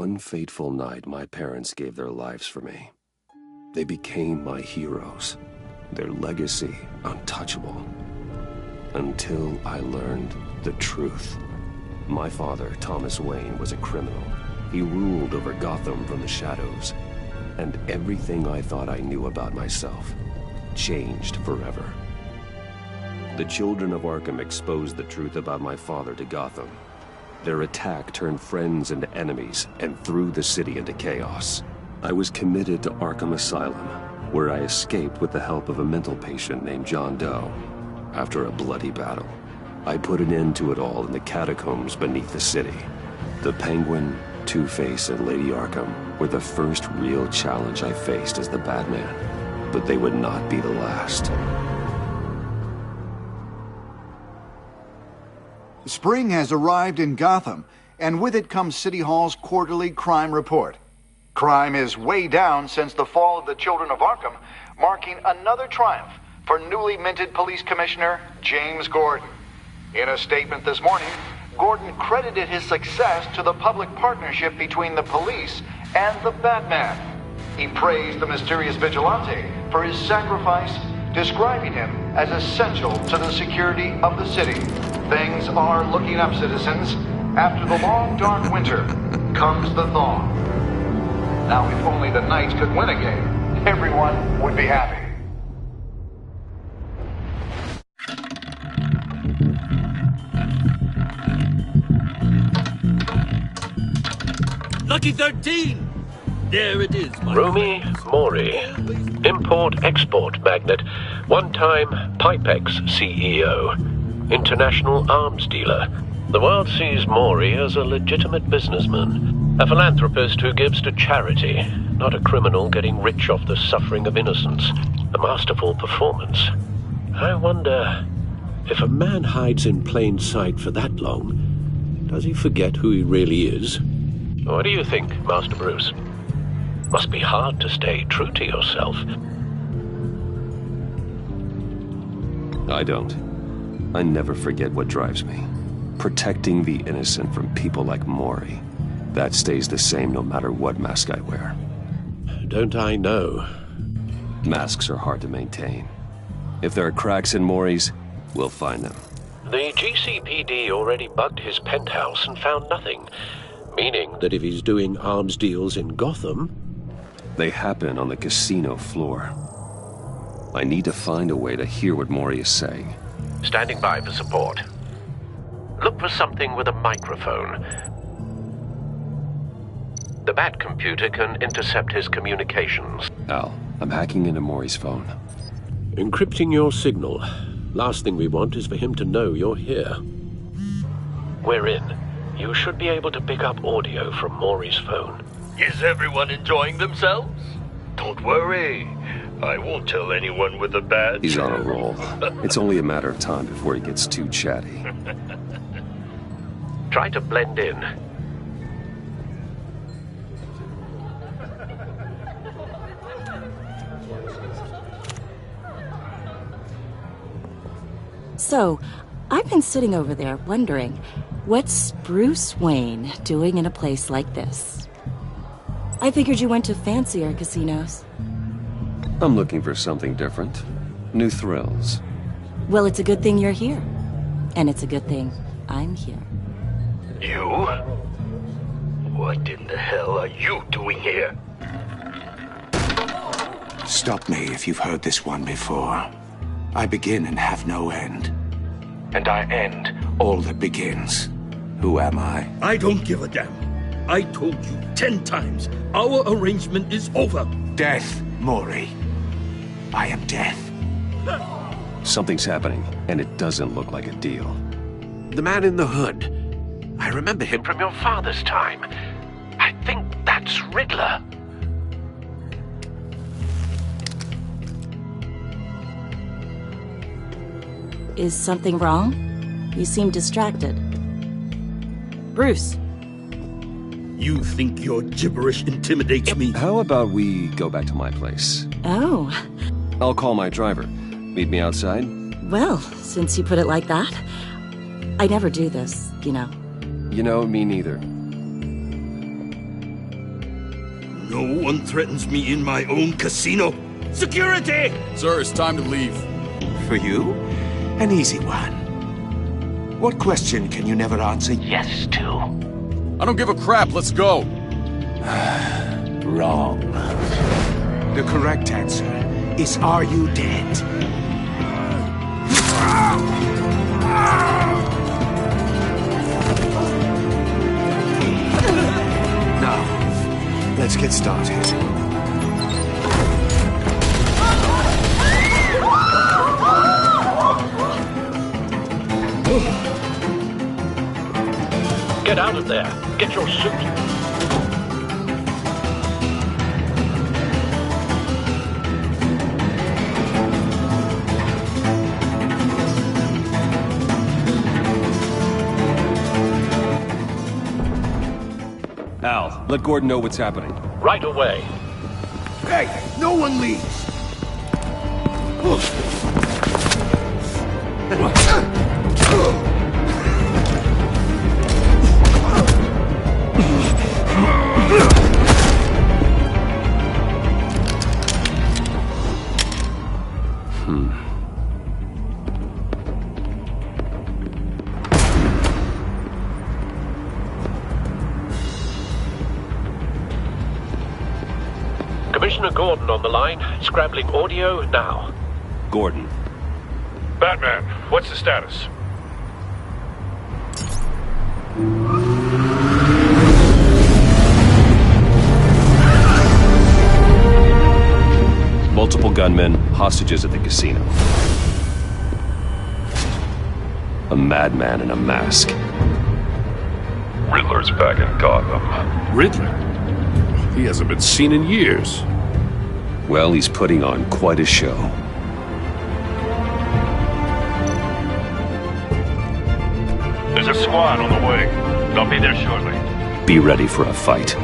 one fateful night, my parents gave their lives for me. They became my heroes, their legacy untouchable. Until I learned the truth. My father, Thomas Wayne, was a criminal. He ruled over Gotham from the shadows. And everything I thought I knew about myself changed forever. The children of Arkham exposed the truth about my father to Gotham. Their attack turned friends into enemies and threw the city into chaos. I was committed to Arkham Asylum, where I escaped with the help of a mental patient named John Doe. After a bloody battle, I put an end to it all in the catacombs beneath the city. The Penguin, Two-Face, and Lady Arkham were the first real challenge I faced as the Batman, but they would not be the last. Spring has arrived in Gotham, and with it comes City Hall's quarterly crime report. Crime is way down since the fall of the Children of Arkham, marking another triumph for newly minted Police Commissioner James Gordon. In a statement this morning, Gordon credited his success to the public partnership between the police and the Batman. He praised the mysterious vigilante for his sacrifice, describing him as essential to the security of the city. Things are looking up, citizens. After the long, dark winter comes the thaw. Now, if only the Knights could win a game, everyone would be happy. Lucky 13! There it is, my Rumi friends. Mori, import-export magnate, one-time Pipex CEO, international arms dealer. The world sees Mori as a legitimate businessman, a philanthropist who gives to charity, not a criminal getting rich off the suffering of innocence. A masterful performance. I wonder, if a man hides in plain sight for that long, does he forget who he really is? What do you think, Master Bruce? Must be hard to stay true to yourself. I don't. I never forget what drives me. Protecting the innocent from people like Mori. That stays the same no matter what mask I wear. Don't I know? Masks are hard to maintain. If there are cracks in Mori's, we'll find them. The GCPD already bugged his penthouse and found nothing. Meaning that if he's doing arms deals in Gotham... They happen on the casino floor. I need to find a way to hear what Mori is saying. Standing by for support. Look for something with a microphone. The Bat computer can intercept his communications. Al, I'm hacking into Mori's phone. Encrypting your signal. Last thing we want is for him to know you're here. We're in. You should be able to pick up audio from Mori's phone. Is everyone enjoying themselves? Don't worry. I won't tell anyone with a badge. He's on a roll. It's only a matter of time before he gets too chatty. Try to blend in. So, I've been sitting over there wondering, what's Bruce Wayne doing in a place like this? I figured you went to fancier casinos. I'm looking for something different. New thrills. Well, it's a good thing you're here. And it's a good thing I'm here. You? What in the hell are you doing here? Stop me if you've heard this one before. I begin and have no end. And I end all that begins. Who am I? I don't give a damn. I told you 10 times. Our arrangement is over. Death, Mori. I am death. Something's happening, and it doesn't look like a deal. The man in the hood. I remember him from your father's time. I think that's Riddler. Is something wrong? You seem distracted. Bruce. You think your gibberish intimidates me? How about we go back to my place? Oh. I'll call my driver. Meet me outside? Well, since you put it like that, I never do this, you know. You know, me neither. No one threatens me in my own casino. Security! Sir, it's time to leave. For you, an easy one. What question can you never answer yes to? I don't give a crap, let's go. Wrong. The correct answer is, are you dead? Now, let's get started. Get out of there. Get your suit. Al, let Gordon know what's happening. Right away. Hey, no one leaves! Commissioner Gordon on the line, scrambling audio now. Gordon. Batman, what's the status? Multiple gunmen, hostages at the casino. A madman in a mask. Riddler's back in Gotham. Riddler? He hasn't been seen in years. Well, he's putting on quite a show. There's a squad on the way. They'll be there shortly. Be ready for a fight.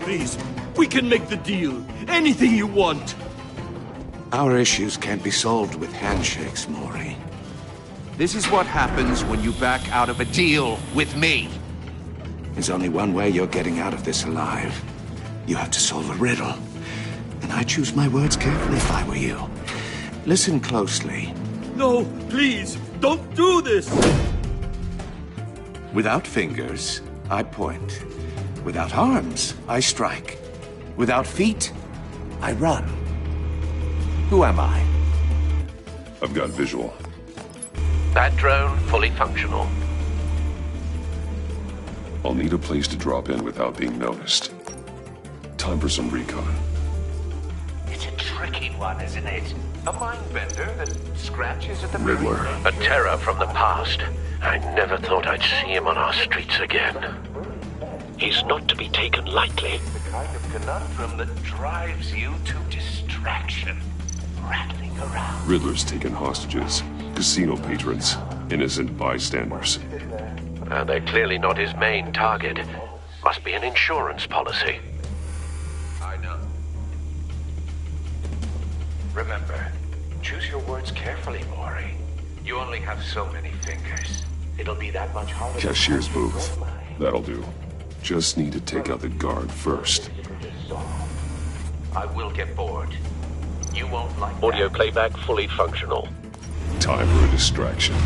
Please, we can make the deal. Anything you want. Our issues can't be solved with handshakes, Maury. This is what happens when you back out of a deal with me. There's only one way you're getting out of this alive. You have to solve a riddle. And I choose my words carefully if I were you. Listen closely. No, please, don't do this! Without fingers, I point. Without arms, I strike. Without feet, I run. Who am I? I've got visual. That drone fully functional. I'll need a place to drop in without being noticed. Time for some recon. It's a tricky one, isn't it? A mind bender that scratches at the Riddler. A terror from the past. I never thought I'd see him on our streets again. He's not to be taken lightly. The kind of conundrum that drives you to distraction. Rattling around. Riddler's taken hostages. Casino patrons. Innocent bystanders. They're clearly not his main target. Must be an insurance policy. I know. Remember, choose your words carefully, Maury. You only have so many fingers. It'll be that much harder. Cashier's booth. That'll do. Just need to take out the guard first. I will get bored. You won't like Audio that. playback fully functional. Time for a distraction.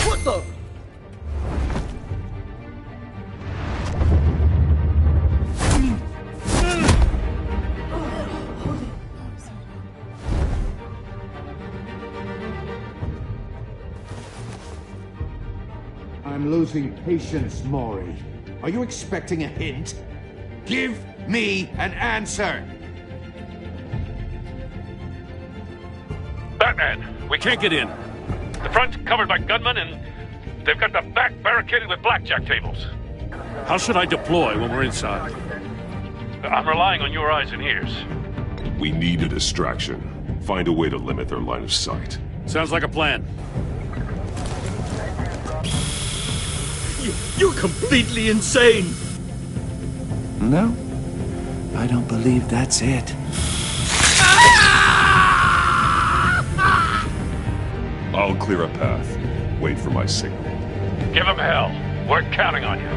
What the? I'm losing patience, Maury. Are you expecting a hint? Give me an answer! Batman, we can't get in. The front's covered by gunmen, and they've got the back barricaded with blackjack tables. How should I deploy when we're inside? I'm relying on your eyes and ears. We need a distraction. Find a way to limit their line of sight. Sounds like a plan. You're completely insane! No, I don't believe that's it. I'll clear a path. Wait for my signal. Give him hell. We're counting on you.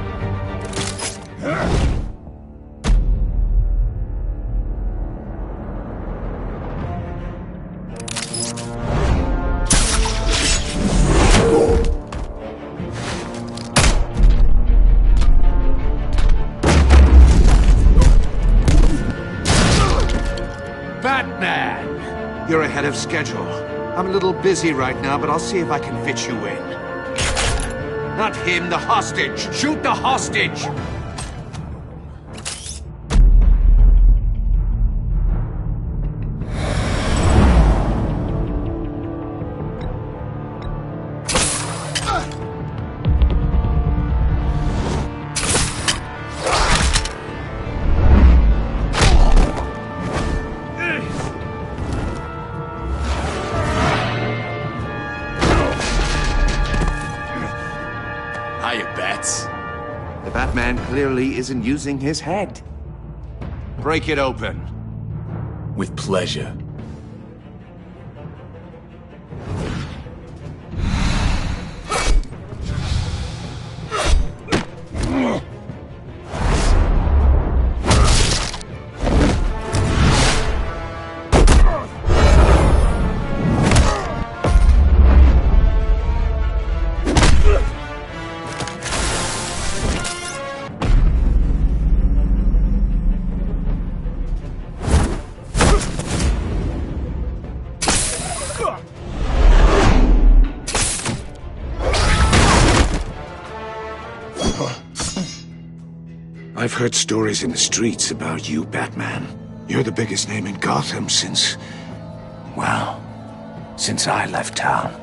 Batman! You're ahead of schedule. I'm a little busy right now, but I'll see if I can fit you in. Not him, the hostage! Shoot the hostage! The Batman clearly isn't using his head. Break it open. With pleasure. I've heard stories in the streets about you, Batman. You're the biggest name in Gotham since... well, since I left town.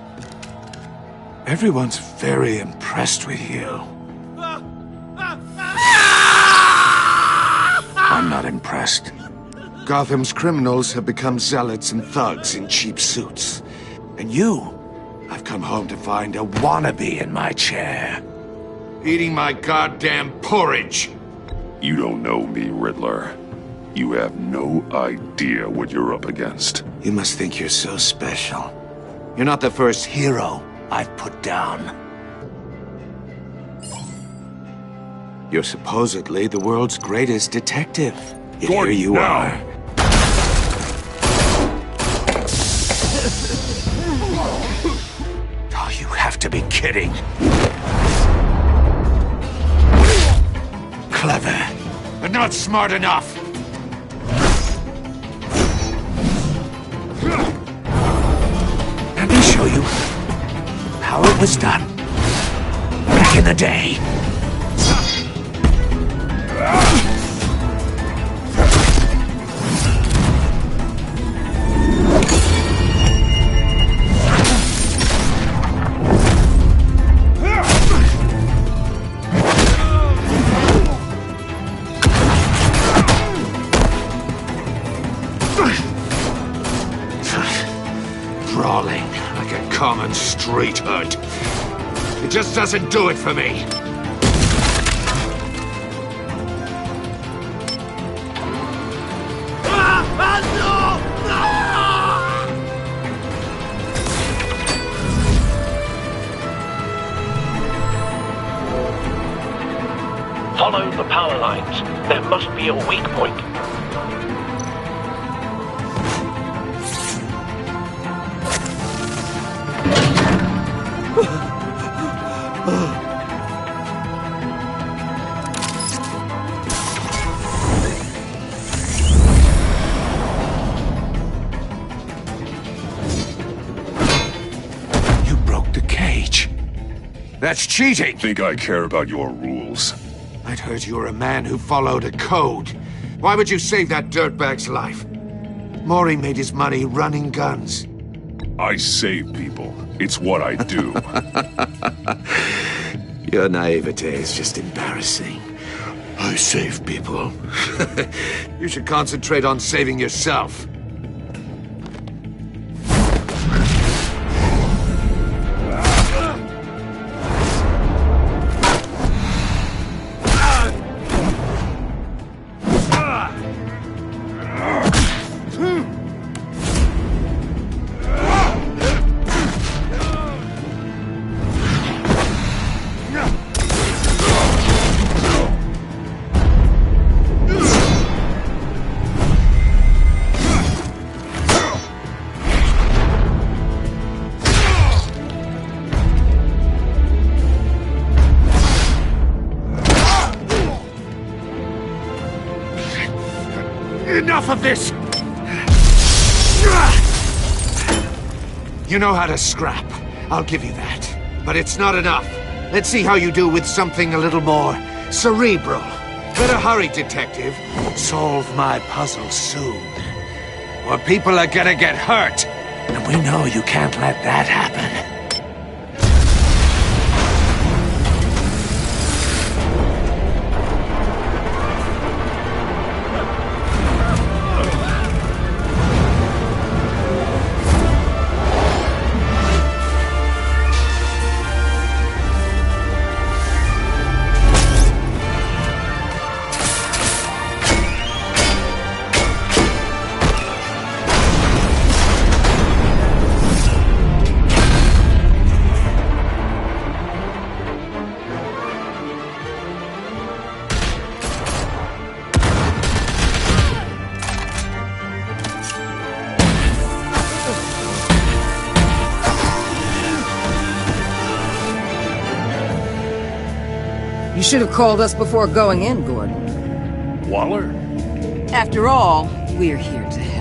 Everyone's very impressed with you. I'm not impressed. Gotham's criminals have become zealots and thugs in cheap suits. And you, I've come home to find a wannabe in my chair. Eating my goddamn porridge! You don't know me, Riddler. You have no idea what you're up against. You must think you're so special. You're not the first hero I've put down. You're supposedly the world's greatest detective. Yet here you are. Oh, you have to be kidding. Clever, but not smart enough. Let me show you how it was done back in the day. Brawling like a common street hood. It just doesn't do it for me. Follow the power lines. There must be a weak point. You broke the cage. That's cheating! Think I care about your rules? I'd heard you were a man who followed a code. Why would you save that dirtbag's life? Maury made his money running guns. I save people. It's what I do. Your naivete is just embarrassing. I save people. You should concentrate on saving yourself. Enough of this! You know how to scrap. I'll give you that. But it's not enough. Let's see how you do with something a little more cerebral. Better hurry, detective. Solve my puzzle soon. Or people are gonna get hurt. And we know you can't let that happen. You should have called us before going in, Gordon. Waller? After all, we're here to help.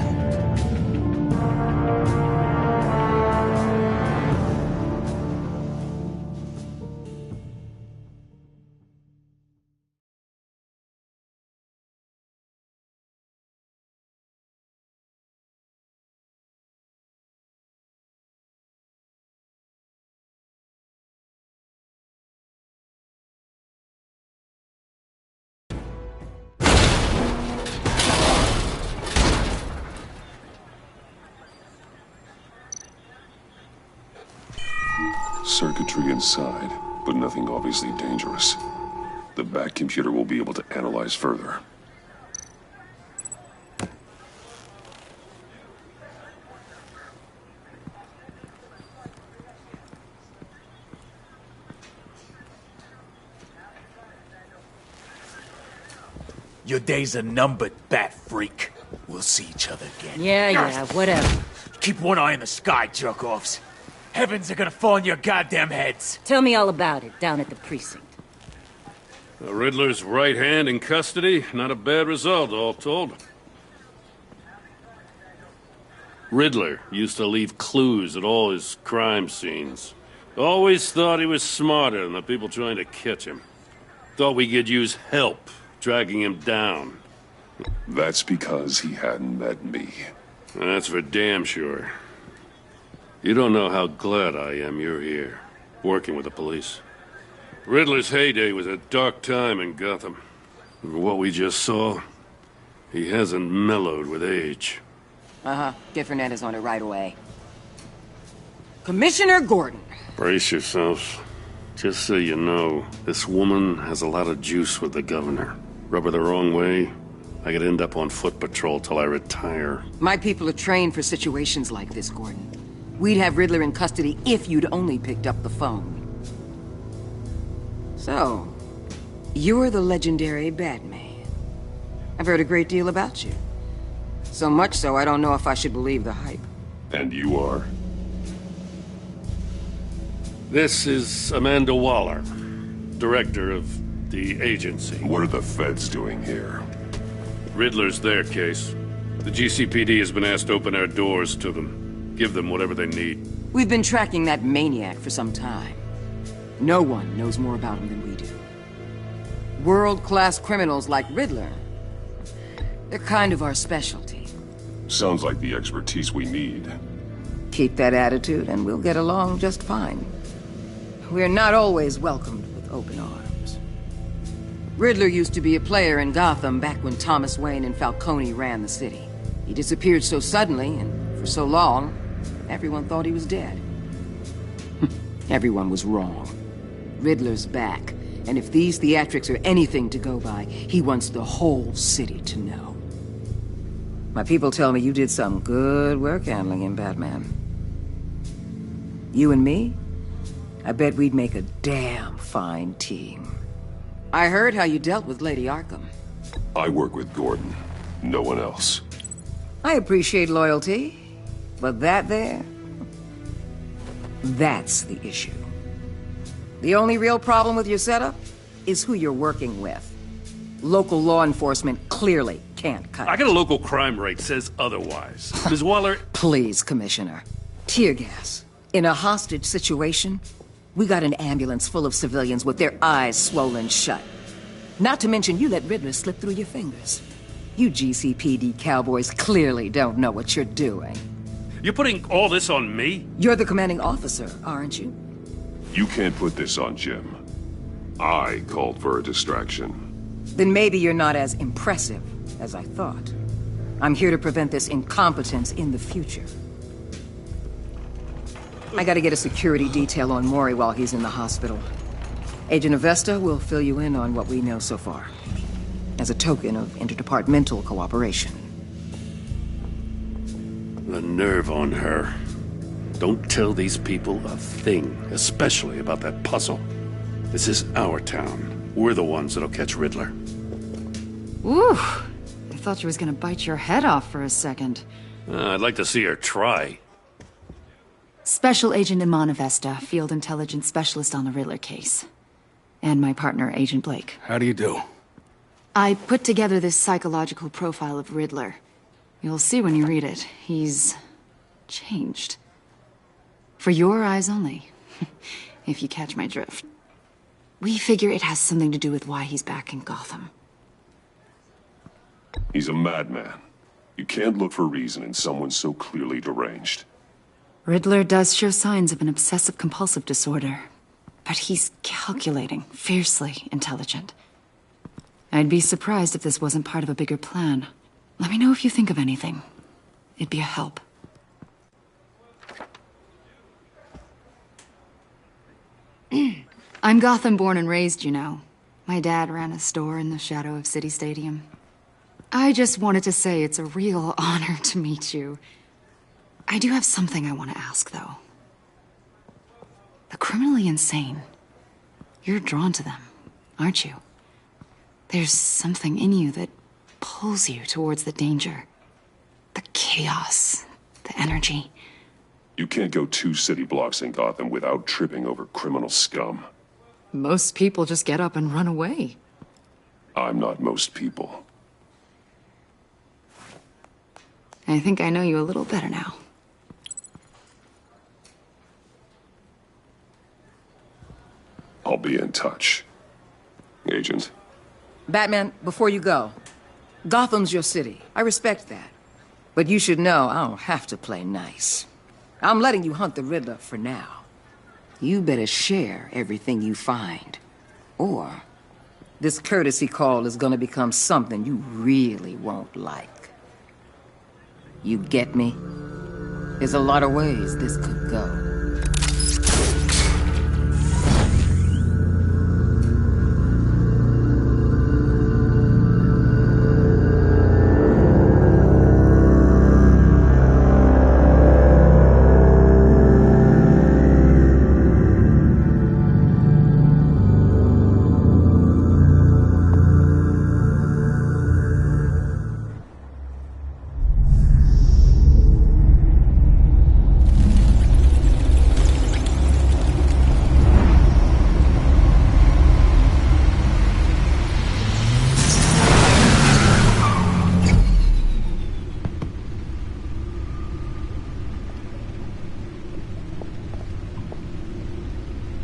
Circuitry inside, but nothing obviously dangerous. The back computer will be able to analyze further. Your days are numbered, bat freak. We'll see each other again. Yeah, whatever. Keep one eye in the sky, jerk-offs. Heavens are gonna fall on your goddamn heads. Tell me all about it down at the precinct. The Riddler's right hand in custody. Not a bad result, all told. Riddler used to leave clues at all his crime scenes. Always thought he was smarter than the people trying to catch him. Thought we could use help dragging him down. That's because he hadn't met me. That's for damn sure. You don't know how glad I am you're here, working with the police. Riddler's heyday was a dark time in Gotham. For what we just saw, he hasn't mellowed with age. Get Fernandez on it right away. Commissioner Gordon. Brace yourselves. Just so you know, this woman has a lot of juice with the governor. Rub her the wrong way, I could end up on foot patrol till I retire. My people are trained for situations like this, Gordon. We'd have Riddler in custody if you'd only picked up the phone. So, you're the legendary Batman. I've heard a great deal about you. So much so, I don't know if I should believe the hype. And you are? This is Amanda Waller, director of the agency. What are the feds doing here? Riddler's their case. The GCPD has been asked to open our doors to them. Give them whatever they need. We've been tracking that maniac for some time. No one knows more about him than we do. World-class criminals like Riddler. They're kind of our specialty. Sounds like the expertise we need. Keep that attitude and we'll get along just fine. We're not always welcomed with with open arms. Riddler used to be a player in Gotham back when Thomas Wayne and Falcone ran the city. He disappeared so suddenly and for so long, everyone thought he was dead. Everyone was wrong. Riddler's back, and if these theatrics are anything to go by, he wants the whole city to know. My people tell me you did some good work handling him, Batman. You and me? I bet we'd make a damn fine team. I heard how you dealt with Lady Arkham. I work with Gordon. No one else. I appreciate loyalty, but that there... that's the issue. The only real problem with your setup is who you're working with. Local law enforcement clearly can't cut it. I got a local crime rate says otherwise. Ms. Waller... Please, Commissioner. Tear gas. In a hostage situation, we got an ambulance full of civilians with their eyes swollen shut. Not to mention you let Riddler slip through your fingers. You GCPD cowboys clearly don't know what you're doing. You're putting all this on me? You're the commanding officer, aren't you? You can't put this on Jim. I called for a distraction. Then maybe you're not as impressive as I thought. I'm here to prevent this incompetence in the future. I gotta get a security detail on Mori while he's in the hospital. Agent Avesta will fill you in on what we know so far, as a token of interdepartmental cooperation. The nerve on her. Don't tell these people a thing, especially about that puzzle. This is our town. We're the ones that'll catch Riddler. Ooh, I thought she was gonna bite your head off for a second. I'd like to see her try. Special Agent Iman Avesta, Field Intelligence Specialist on the Riddler case. And my partner, Agent Blake. How do you do? I put together this psychological profile of Riddler. You'll see when you read it. He's... changed. For your eyes only, if you catch my drift. We figure it has something to do with why he's back in Gotham. He's a madman. You can't look for reason in someone so clearly deranged. Riddler does show signs of an obsessive-compulsive disorder, but he's calculating, fiercely intelligent. I'd be surprised if this wasn't part of a bigger plan. Let me know if you think of anything. It'd be a help. I'm Gotham born and raised, you know. My dad ran a store in the shadow of City Stadium. I just wanted to say it's a real honor to meet you. I do have something I want to ask, though. The criminally insane. You're drawn to them, aren't you? There's something in you that pulls you towards the danger. The chaos, the energy. You can't go 2 city blocks in Gotham without tripping over criminal scum. Most people just get up and run away. I'm not most people. I think I know you a little better now. I'll be in touch. Agent. Batman, before you go, Gotham's your city. I respect that. But you should know I don't have to play nice. I'm letting you hunt the Riddler for now. You better share everything you find. Or this courtesy call is gonna become something you really won't like. You get me? There's a lot of ways this could go.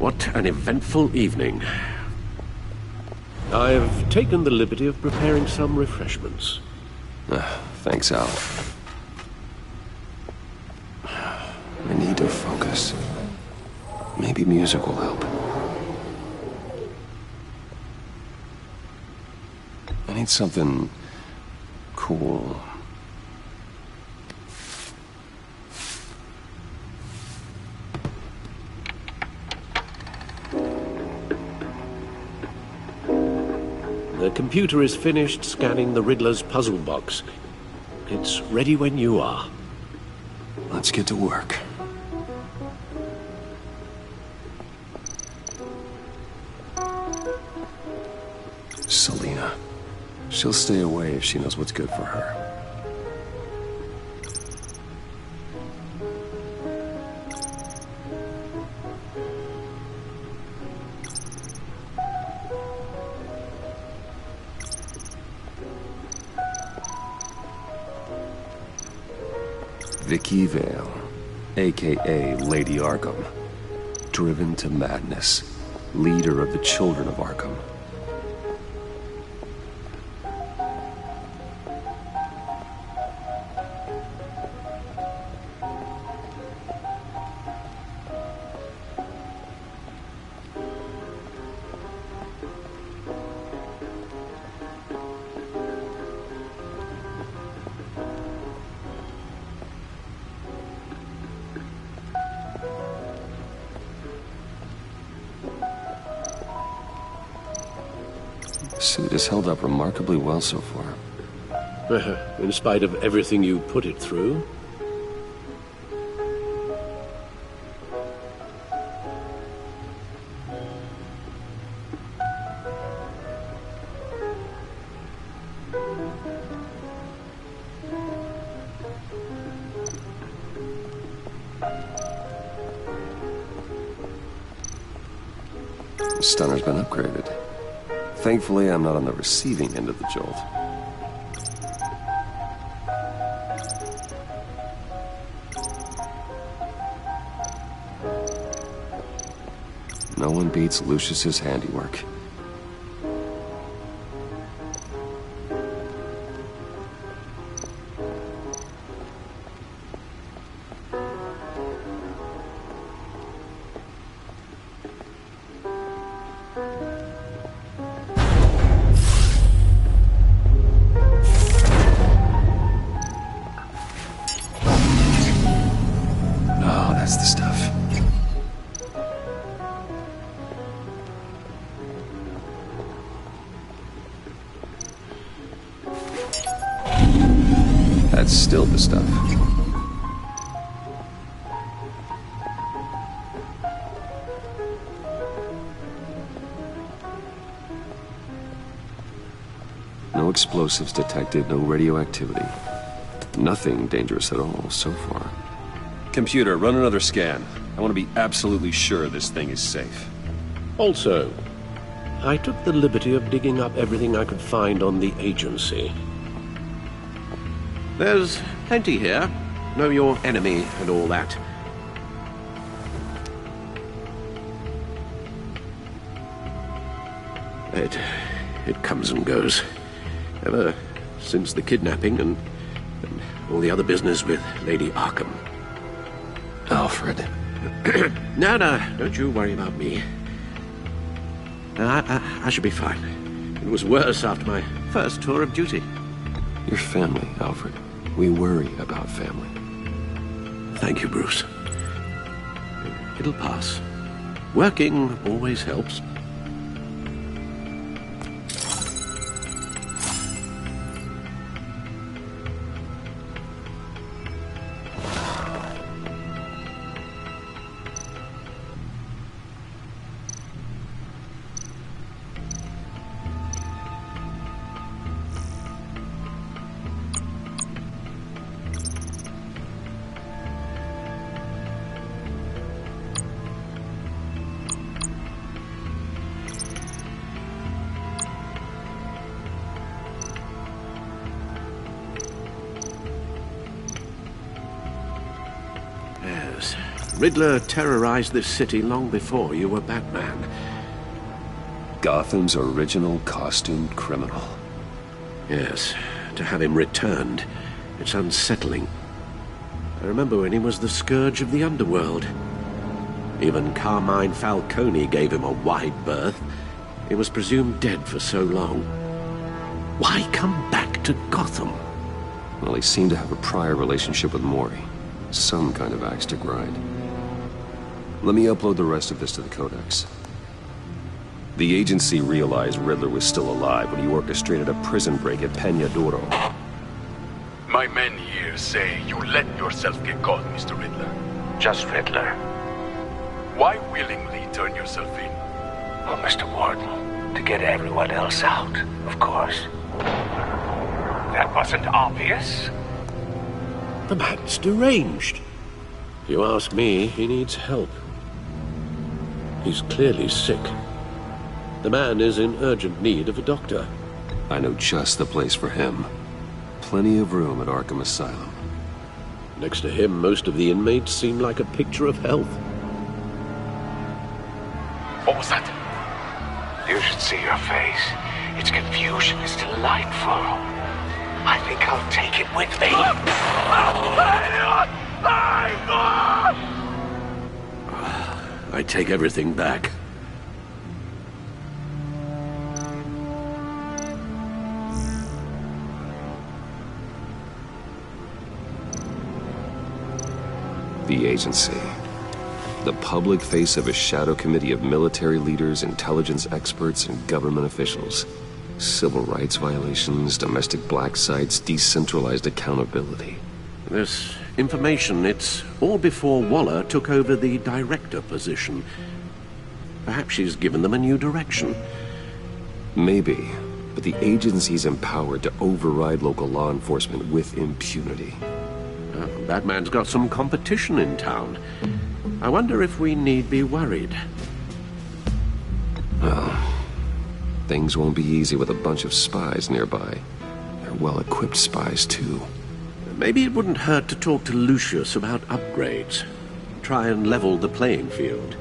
What an eventful evening. I've taken the liberty of preparing some refreshments. Thanks, Al. I need to focus. Maybe music will help. I need something cool. The computer is finished scanning the Riddler's puzzle box. It's ready when you are. Let's get to work. Selina. She'll stay away if she knows what's good for her. Vicky Vale, a.k.a. Lady Arkham. Driven to madness. Leader of the Children of Arkham. Suit has held up remarkably well so far. In spite of everything you put it through? The stunner's been upgraded. Thankfully, I'm not on the receiving end of the jolt. No one beats Lucius's handiwork. That's the stuff. That's still the stuff. No explosives detected, no radioactivity. Nothing dangerous at all so far. Computer, run another scan. I want to be absolutely sure this thing is safe. Also, I took the liberty of digging up everything I could find on the agency. There's plenty here. Know your enemy and all that. It comes and goes. Ever since the kidnapping and all the other business with Lady Arkham. Alfred. No, don't you worry about me. I should be fine. It was worse after my first tour of duty. Your family, Alfred. We worry about family. Thank you, Bruce. It'll pass. Working always helps. Riddler terrorized this city long before you were Batman. Gotham's original costumed criminal. Yes, to have him returned, it's unsettling. I remember when he was the scourge of the underworld. Even Carmine Falcone gave him a wide berth. He was presumed dead for so long. Why come back to Gotham? Well, he seemed to have a prior relationship with Mori. Some kind of axe to grind. Let me upload the rest of this to the Codex. The agency realized Riddler was still alive when he orchestrated a prison break at Peña Duro. My men here say you let yourself get caught, Mr. Riddler. Just Riddler. Why willingly turn yourself in? Oh, Mr. Warden, to get everyone else out, of course. That wasn't obvious. The man's deranged. If you ask me, he needs help. He's clearly sick. The man is in urgent need of a doctor. I know just the place for him. Plenty of room at Arkham Asylum. Next to him, most of the inmates seem like a picture of health. What was that? You should see your face. Its confusion is delightful. I think I'll take it with me. I take everything back. The agency. The public face of a shadow committee of military leaders, intelligence experts, and government officials. Civil rights violations, domestic black sites, decentralized accountability. This information, it's all before Waller took over the director position. Perhaps she's given them a new direction. Maybe, but the agency's empowered to override local law enforcement with impunity. Batman's got some competition in town. I wonder if we need be worried. Well, things won't be easy with a bunch of spies nearby. They're well-equipped spies, too. Maybe it wouldn't hurt to talk to Lucius about upgrades. Try and level the playing field.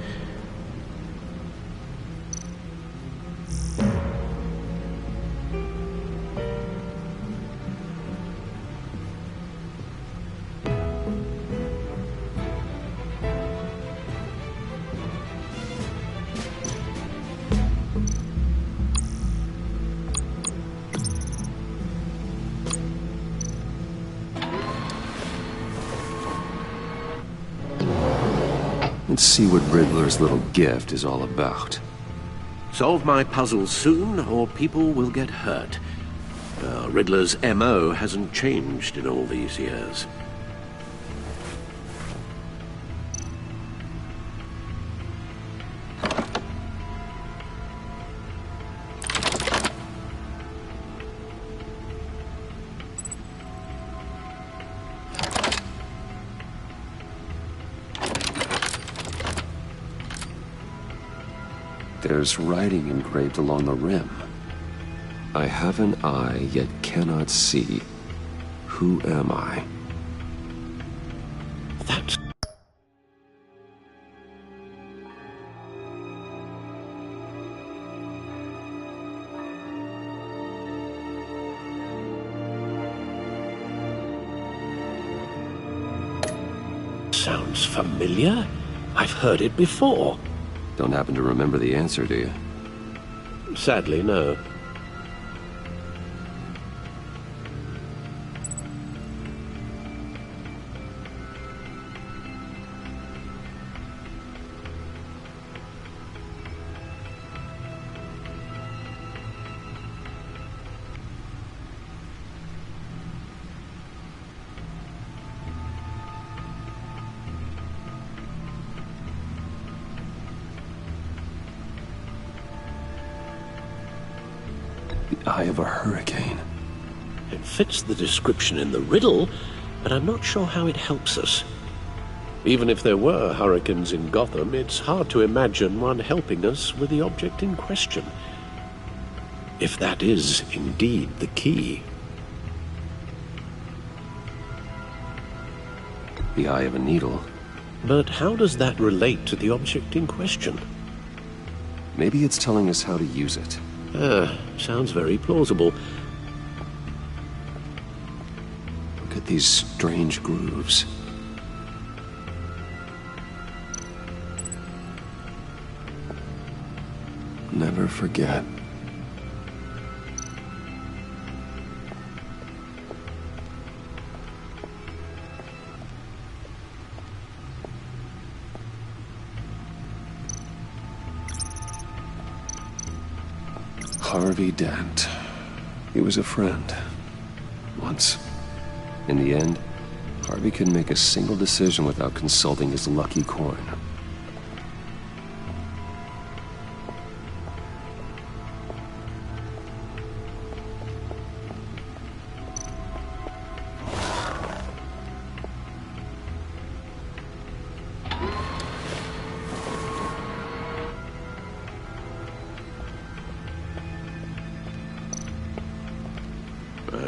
Let's see what Riddler's little gift is all about. Solve my puzzle soon, or people will get hurt. Riddler's M.O. hasn't changed in all these years. There's writing engraved along the rim. I have an eye, yet cannot see. Who am I? That's... Sounds familiar. I've heard it before. Don't happen to remember the answer, do you? Sadly, no. Eye of a hurricane. It fits the description in the riddle, but I'm not sure how it helps us. Even if there were hurricanes in Gotham, it's hard to imagine one helping us with the object in question. If that is indeed the key. The eye of a needle. But how does that relate to the object in question? Maybe it's telling us how to use it. Sounds very plausible. Look at these strange grooves. Never forget. Harvey Dent. He was a friend. Once. In the end, Harvey couldn't make a single decision without consulting his lucky coin.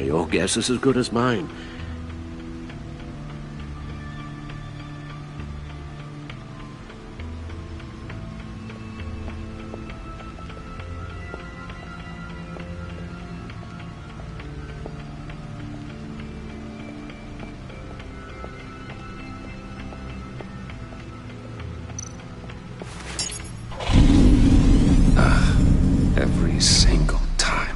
Your guess is as good as mine. Every single time.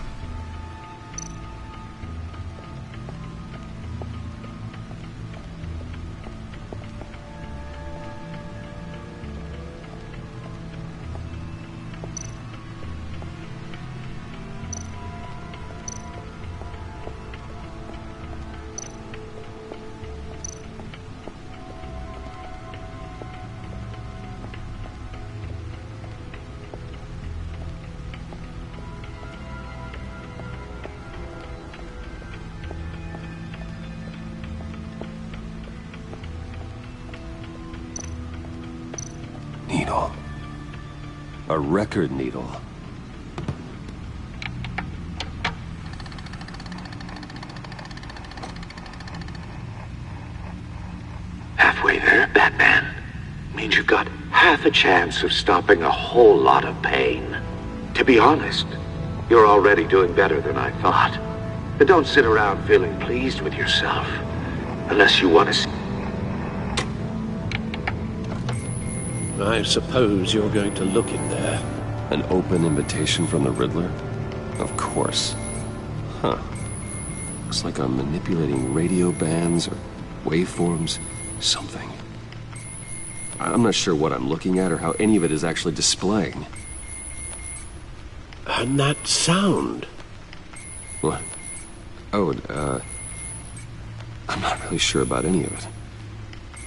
Needle. A record needle. Halfway there, Batman. Means you got half a chance of stopping a whole lot of pain. To be honest, you're already doing better than I thought. But don't sit around feeling pleased with yourself. Unless you want to see... I suppose you're going to look in there. An open invitation from the Riddler? Of course. Huh. Looks like I'm manipulating radio bands or waveforms. Something. I'm not sure what I'm looking at or how any of it is actually displaying. And that sound. What? Oh, I'm not really sure about any of it.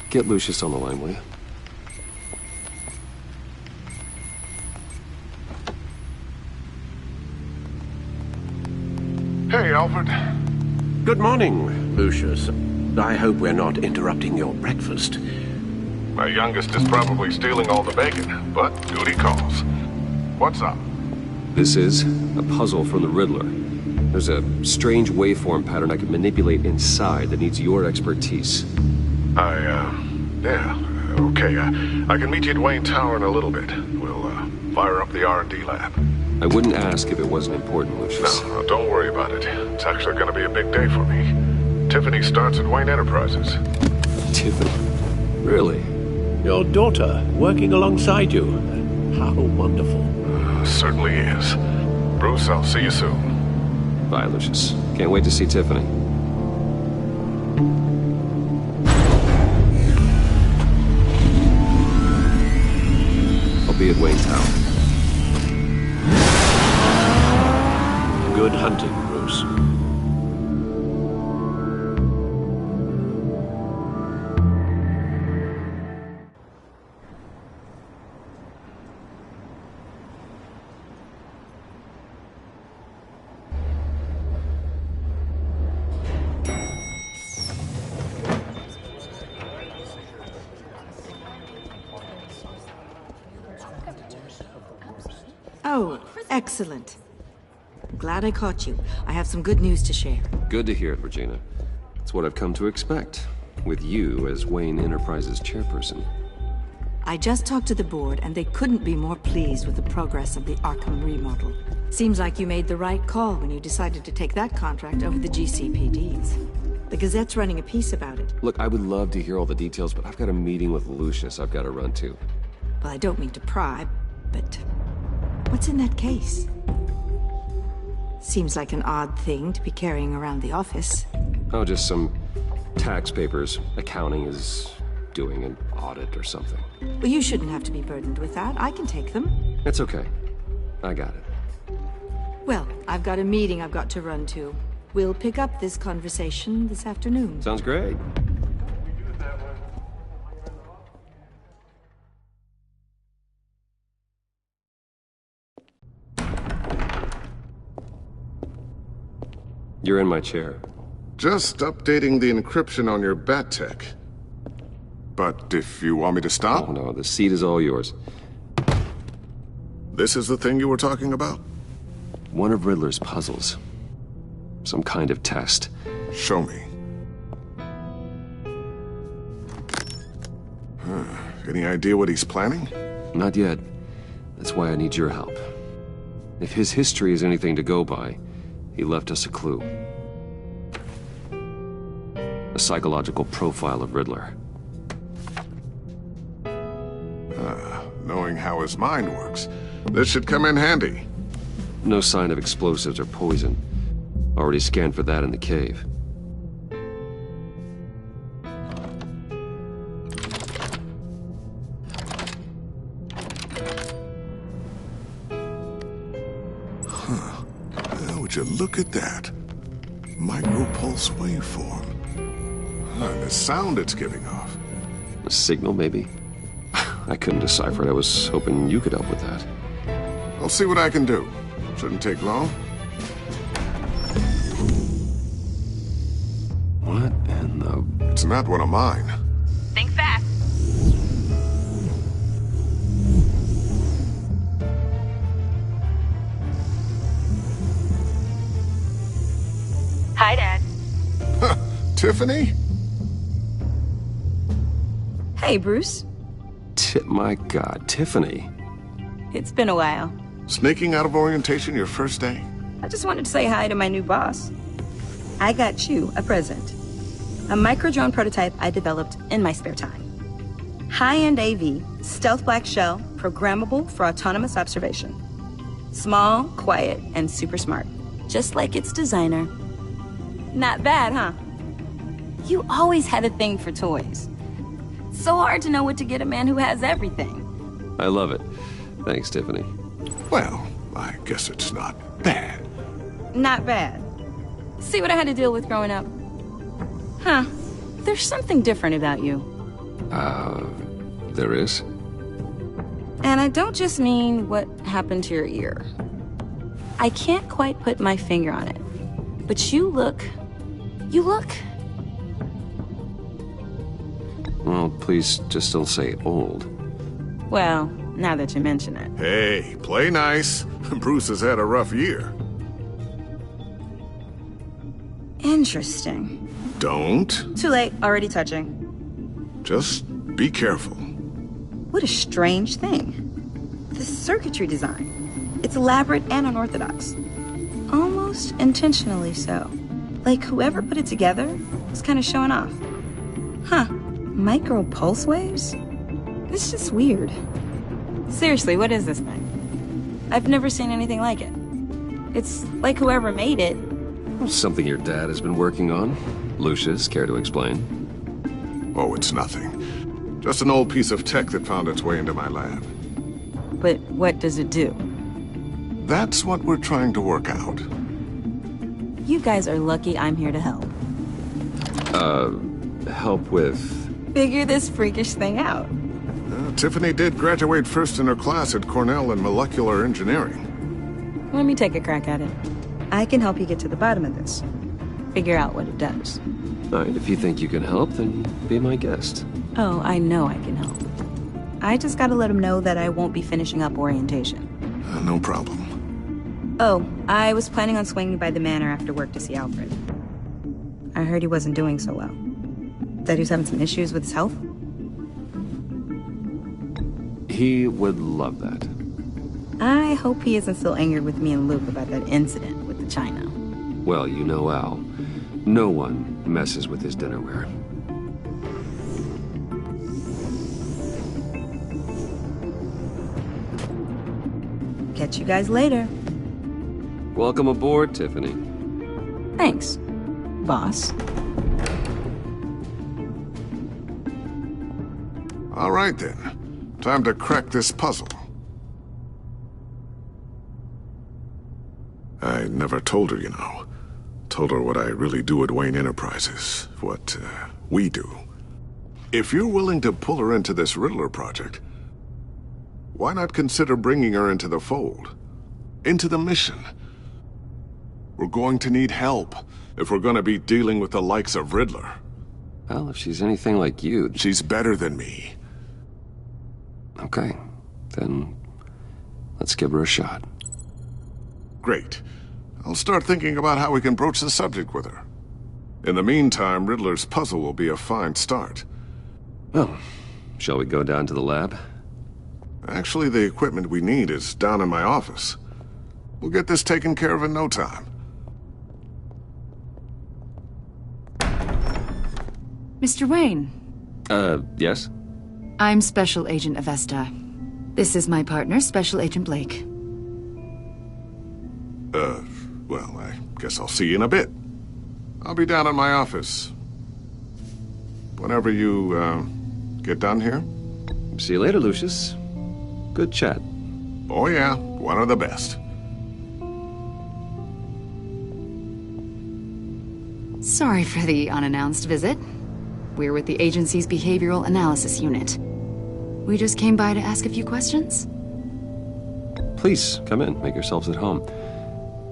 Get Lucius on the line, will you? Hey, Alfred. Good morning, Lucius. I hope we're not interrupting your breakfast. My youngest is probably stealing all the bacon, but duty calls. What's up? This is a puzzle from the Riddler. There's a strange waveform pattern I can manipulate inside that needs your expertise. Yeah, okay. I can meet you at Wayne Tower in a little bit. We'll, fire up the R&D lab. I wouldn't ask if it wasn't important, Lucius. No, don't worry about it. It's actually gonna be a big day for me. Tiffany starts at Wayne Enterprises. Tiffany? Really? Your daughter, working alongside you. How wonderful. Certainly is. Bruce, I'll see you soon. Bye, Lucius. Can't wait to see Tiffany. I'll be at Wayne Tower. Good hunting, Bruce. Oh, excellent. Glad I caught you. I have some good news to share. Good to hear it, Regina. It's what I've come to expect, with you as Wayne Enterprises chairperson. I just talked to the board, and they couldn't be more pleased with the progress of the Arkham remodel. Seems like you made the right call when you decided to take that contract over the GCPD's. The Gazette's running a piece about it. Look, I would love to hear all the details, but I've got a meeting with Lucius I've got to run to. Well, I don't mean to pry, but what's in that case? Seems like an odd thing to be carrying around the office. Oh, just some tax papers. Accounting is doing an audit or something. Well, you shouldn't have to be burdened with that. I can take them. It's okay. I got it. Well, I've got a meeting I've got to run to. We'll pick up this conversation this afternoon. Sounds great. You're in my chair. Just updating the encryption on your bat tech. But if you want me to stop? Oh, no, the seat is all yours. This is the thing you were talking about? One of Riddler's puzzles. Some kind of test. Show me. Any idea what he's planning? Not yet. That's why I need your help. If his history is anything to go by, he left us a clue. A psychological profile of Riddler. Knowing how his mind works, this should come in handy. No sign of explosives or poison. Already scanned for that in the cave. Would you look at that? Micropulse waveform. And the sound it's giving off. A signal, maybe? I couldn't decipher it. I was hoping you could help with that. I'll see what I can do. Shouldn't take long. What in the... It's not one of mine. Think fast. Hi, Dad. Tiffany? Hey, Bruce. My God, Tiffany. It's been a while. Sneaking out of orientation your first day? I just wanted to say hi to my new boss. I got you a present. A micro-drone prototype I developed in my spare time. High-end AV, stealth black shell, programmable for autonomous observation. Small, quiet, and super smart. Just like its designer. Not bad, huh? You always had a thing for toys. So hard to know what to get a man who has everything. I love it. Thanks, Tiffany. Well, I guess it's not bad. Not bad. See what I had to deal with growing up? Huh. There's something different about you. There is? And I don't just mean what happened to your ear. I can't quite put my finger on it. But you look... Well, please just don't say old. Well, now that you mention it. Hey, play nice. Bruce has had a rough year. Interesting. Don't. Too late, already touching. Just be careful. What a strange thing. The circuitry design. It's elaborate and unorthodox. Almost intentionally so. Like whoever put it together was kind of showing off. Huh. Micro pulse waves? It's just weird. Seriously, what is this thing? I've never seen anything like it. It's like whoever made it. Something your dad has been working on. Lucius, care to explain? Oh, it's nothing. Just an old piece of tech that found its way into my lab. But what does it do? That's what we're trying to work out. You guys are lucky I'm here to help. Help with... Figure this freakish thing out. Tiffany did graduate first in her class at Cornell in molecular engineering. Let me take a crack at it. I can help you get to the bottom of this. Figure out what it does. All right, if you think you can help, then be my guest. Oh, I know I can help. I just gotta let him know that I won't be finishing up orientation. No problem. Oh, I was planning on swinging by the manor after work to see Alfred. I heard he wasn't doing so well. That he was having some issues with his health? He would love that. I hope he isn't still angered with me and Luke about that incident with the china. Well, you know Al. No one messes with his dinnerware. Catch you guys later. Welcome aboard, Tiffany. Thanks, boss. All right, then. Time to crack this puzzle. I never told her, you know. Told her what I really do at Wayne Enterprises. What, we do. If you're willing to pull her into this Riddler project, why not consider bringing her into the fold? Into the mission? We're going to need help if we're going to be dealing with the likes of Riddler. Well, if she's anything like you... She's better than me. Okay, then let's give her a shot. Great. I'll start thinking about how we can broach the subject with her. In the meantime, Riddler's puzzle will be a fine start. Well, shall we go down to the lab? Actually, the equipment we need is down in my office. We'll get this taken care of in no time. Mr. Wayne. Yes? I'm Special Agent Avesta. This is my partner, Special Agent Blake. Well, I guess I'll see you in a bit. I'll be down in my office. Whenever you, get done here. See you later, Lucius. Good chat. Oh yeah, one of the best. Sorry for the unannounced visit. We're with the agency's Behavioral Analysis Unit. We just came by to ask a few questions. Please, come in. Make yourselves at home.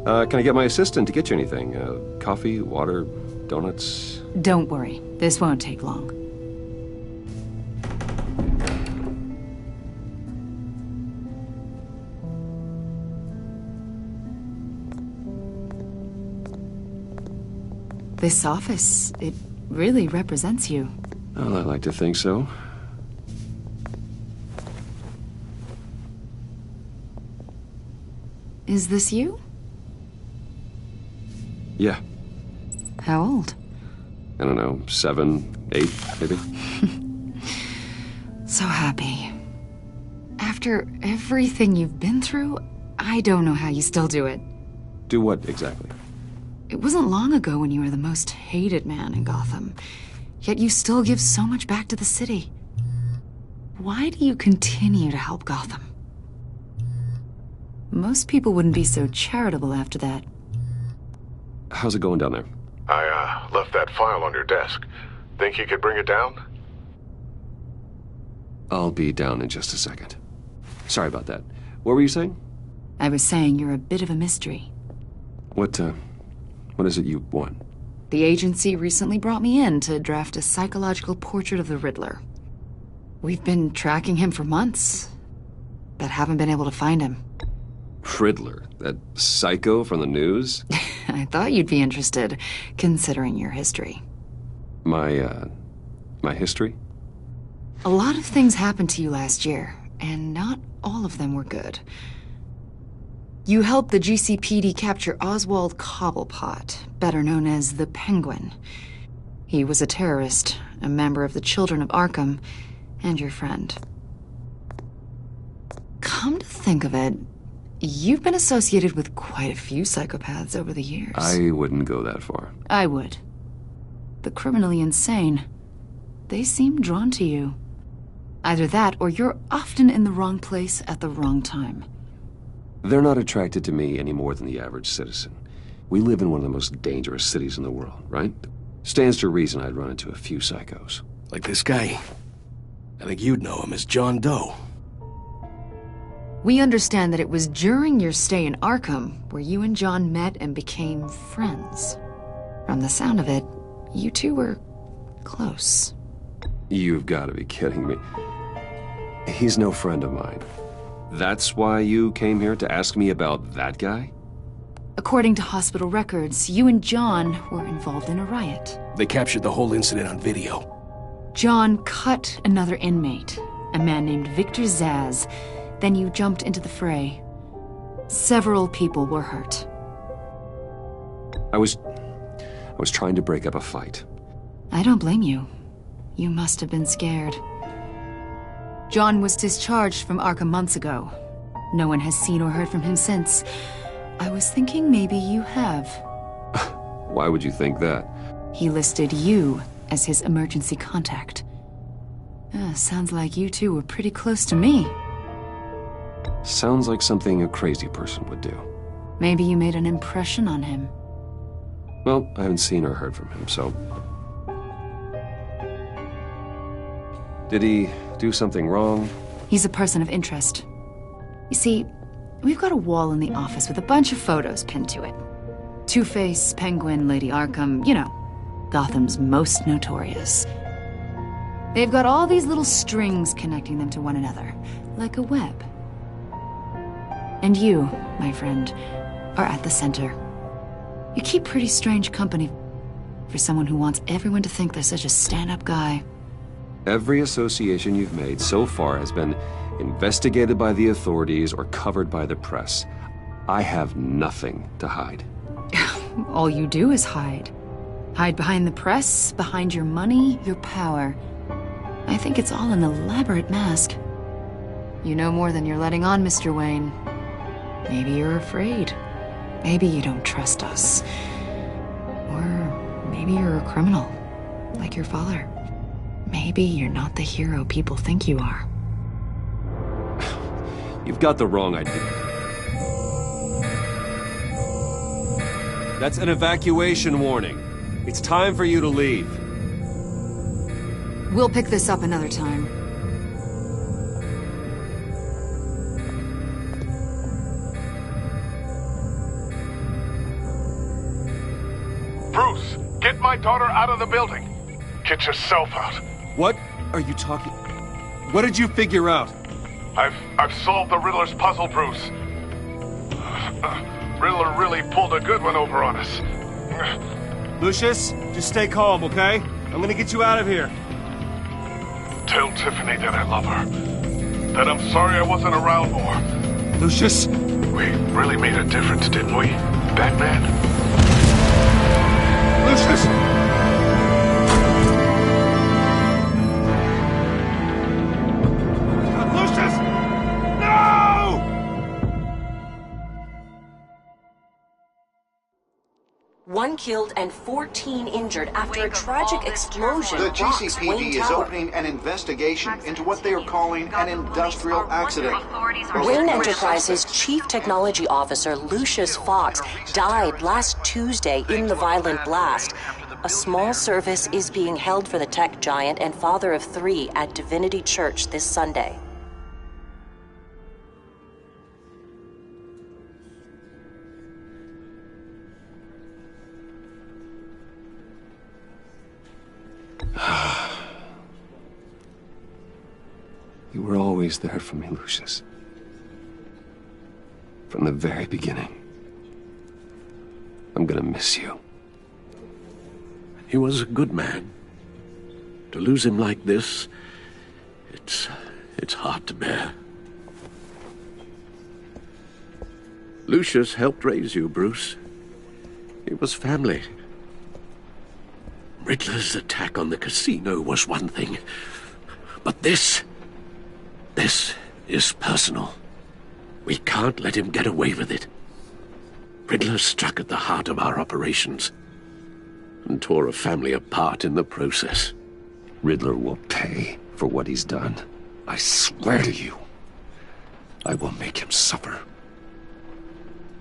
Can I get my assistant to get you anything? Coffee, water, donuts? Don't worry. This won't take long. This office, it really represents you. Well, I like to think so. Is this you? Yeah. How old? I don't know, 7, 8, maybe? So happy. After everything you've been through, I don't know how you still do it. Do what, exactly? It wasn't long ago when you were the most hated man in Gotham, yet you still give so much back to the city. Why do you continue to help Gotham? Most people wouldn't be so charitable after that. How's it going down there? I, left that file on your desk. Think you could bring it down? I'll be down in just a second. Sorry about that. What were you saying? I was saying you're a bit of a mystery. What is it you want? The agency recently brought me in to draft a psychological portrait of the Riddler. We've been tracking him for months, but haven't been able to find him. Riddler? That psycho from the news? I thought you'd be interested, considering your history. My history? A lot of things happened to you last year, and not all of them were good. You helped the GCPD capture Oswald Cobblepot, better known as the Penguin. He was a terrorist, a member of the Children of Arkham, and your friend. Come to think of it, you've been associated with quite a few psychopaths over the years. I wouldn't go that far. I would. The criminally insane. They seem drawn to you. Either that, or you're often in the wrong place at the wrong time. They're not attracted to me any more than the average citizen. We live in one of the most dangerous cities in the world, right? Stands to reason I'd run into a few psychos. Like this guy. I think you'd know him as John Doe. We understand that it was during your stay in Arkham where you and John met and became friends. From the sound of it, you two were close. You've got to be kidding me. He's no friend of mine. That's why you came here to ask me about that guy? According to hospital records, you and John were involved in a riot. They captured the whole incident on video. John cut another inmate, a man named Victor Zaz. Then you jumped into the fray. Several people were hurt. I was trying to break up a fight. I don't blame you. You must have been scared. John was discharged from Arkham months ago. No one has seen or heard from him since. I was thinking maybe you have. Why would you think that? He listed you as his emergency contact. Sounds like you two were pretty close to me. Sounds like something a crazy person would do. Maybe you made an impression on him. Well, I haven't seen or heard from him, so... Did he do something wrong? He's a person of interest. You see, we've got a wall in the office with a bunch of photos pinned to it. Two-Face, Penguin, Lady Arkham, you know, Gotham's most notorious. They've got all these little strings connecting them to one another, like a web. And you, my friend, are at the center. You keep pretty strange company for someone who wants everyone to think they're such a stand-up guy. Every association you've made so far has been investigated by the authorities or covered by the press. I have nothing to hide. All you do is hide. Hide behind the press, behind your money, your power. I think it's all an elaborate mask. You know more than you're letting on, Mr. Wayne. Maybe you're afraid. Maybe you don't trust us. Or maybe you're a criminal, like your father. Maybe you're not the hero people think you are. You've got the wrong idea. That's an evacuation warning. It's time for you to leave. We'll pick this up another time. Bruce, get my daughter out of the building. Get yourself out. What are you talking... What did you figure out? I've solved the Riddler's puzzle, Bruce. Riddler really pulled a good one over on us. Lucius, just stay calm, okay? I'm gonna get you out of here. Tell Tiffany that I love her. That I'm sorry I wasn't around more. Lucius! We really made a difference, didn't we, Batman? Lucius! One killed and 14 injured after a tragic explosion. The rocks GCPD Wayne is Tower. opening an investigation into what they are calling an industrial accident. Wayne Enterprises' chief technology officer, Lucius Fox, died last Tuesday in the violent blast. A small service is being held for the tech giant and father of 3 at Divinity Church this Sunday. You were always there for me, Lucius. From the very beginning. I'm gonna miss you. He was a good man. To lose him like this, it's hard to bear. Lucius helped raise you, Bruce. It was family. Riddler's attack on the casino was one thing, but this is personal. We can't let him get away with it. Riddler struck at the heart of our operations and tore a family apart in the process. Riddler will pay for what he's done. I swear to you, I will make him suffer.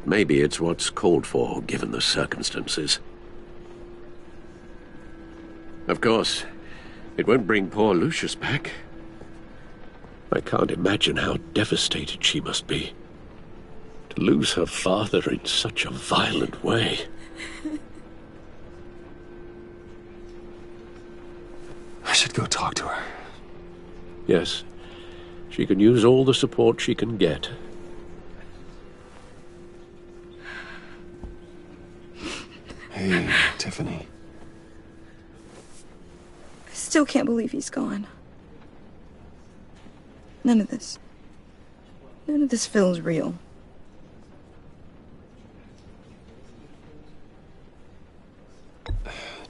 Maybe it's what's called for, given the circumstances. Of course, it won't bring poor Lucius back. I can't imagine how devastated she must be. To lose her father in such a violent way. I should go talk to her. Yes, she can use all the support she can get. Hey, Tiffany. I still can't believe he's gone. None of this feels real.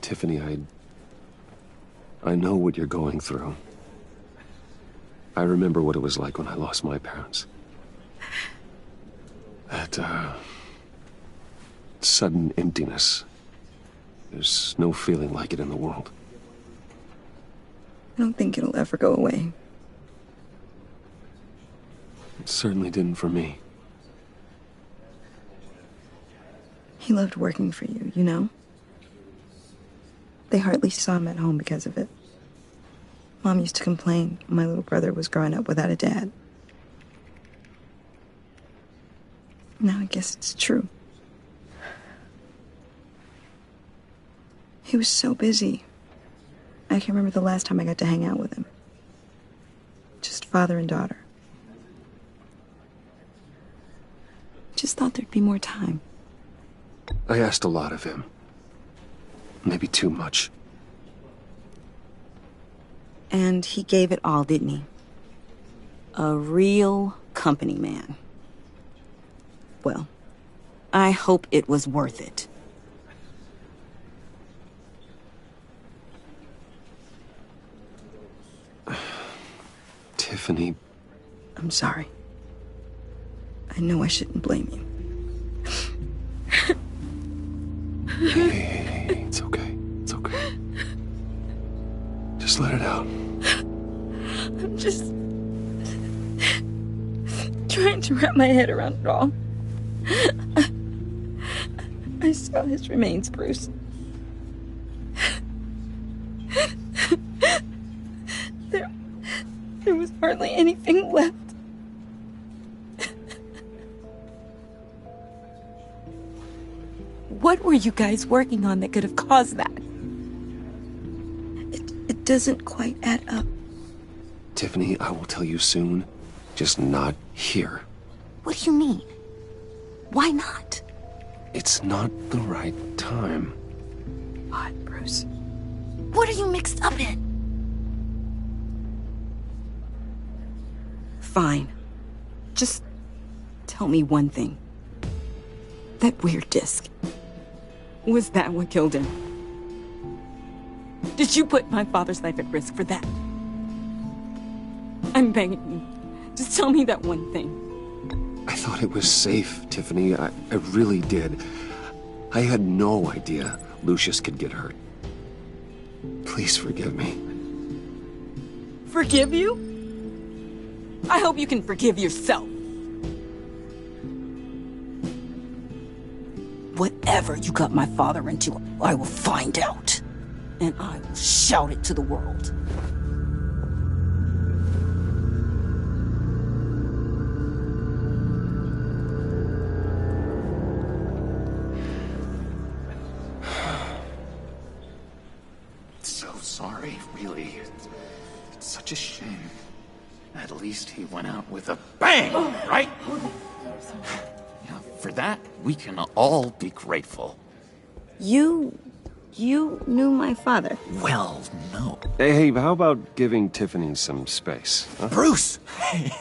Tiffany, I know what you're going through. I remember what it was like when I lost my parents. That, sudden emptiness. There's no feeling like it in the world. I don't think it'll ever go away. It certainly didn't for me. He loved working for you, you know? They hardly saw him at home because of it. Mom used to complain my little brother was growing up without a dad. Now I guess it's true. He was so busy. I can't remember the last time I got to hang out with him. Just father and daughter. Just thought there'd be more time. I asked a lot of him. Maybe too much. And he gave it all, didn't he? A real company man. Well, I hope it was worth it. Tiffany. I'm sorry. I know I shouldn't blame you. Hey, it's okay. It's okay. Just let it out. I'm just trying to wrap my head around it all. I saw his remains, Bruce. There was hardly anything left. What were you guys working on that could have caused that? It doesn't quite add up. Tiffany, I will tell you soon. Just not here. What do you mean? Why not? It's not the right time. What, Bruce? What are you mixed up in? Fine. Just tell me one thing. That weird disc. Was that what killed him? Did you put my father's life at risk for that? I'm begging you. Just tell me that one thing. I thought it was safe, Tiffany. I really did. I had no idea Lucius could get hurt. Please forgive me. Forgive you? I hope you can forgive yourself. Whatever you got my father into, I will find out. And I will shout it to the world. So sorry, really. It's such a shame. At least he went out with a bang, right? Yeah, for that, we can all be grateful. You knew my father. Well, no. Hey, how about giving Tiffany some space? Huh? Bruce! Hey,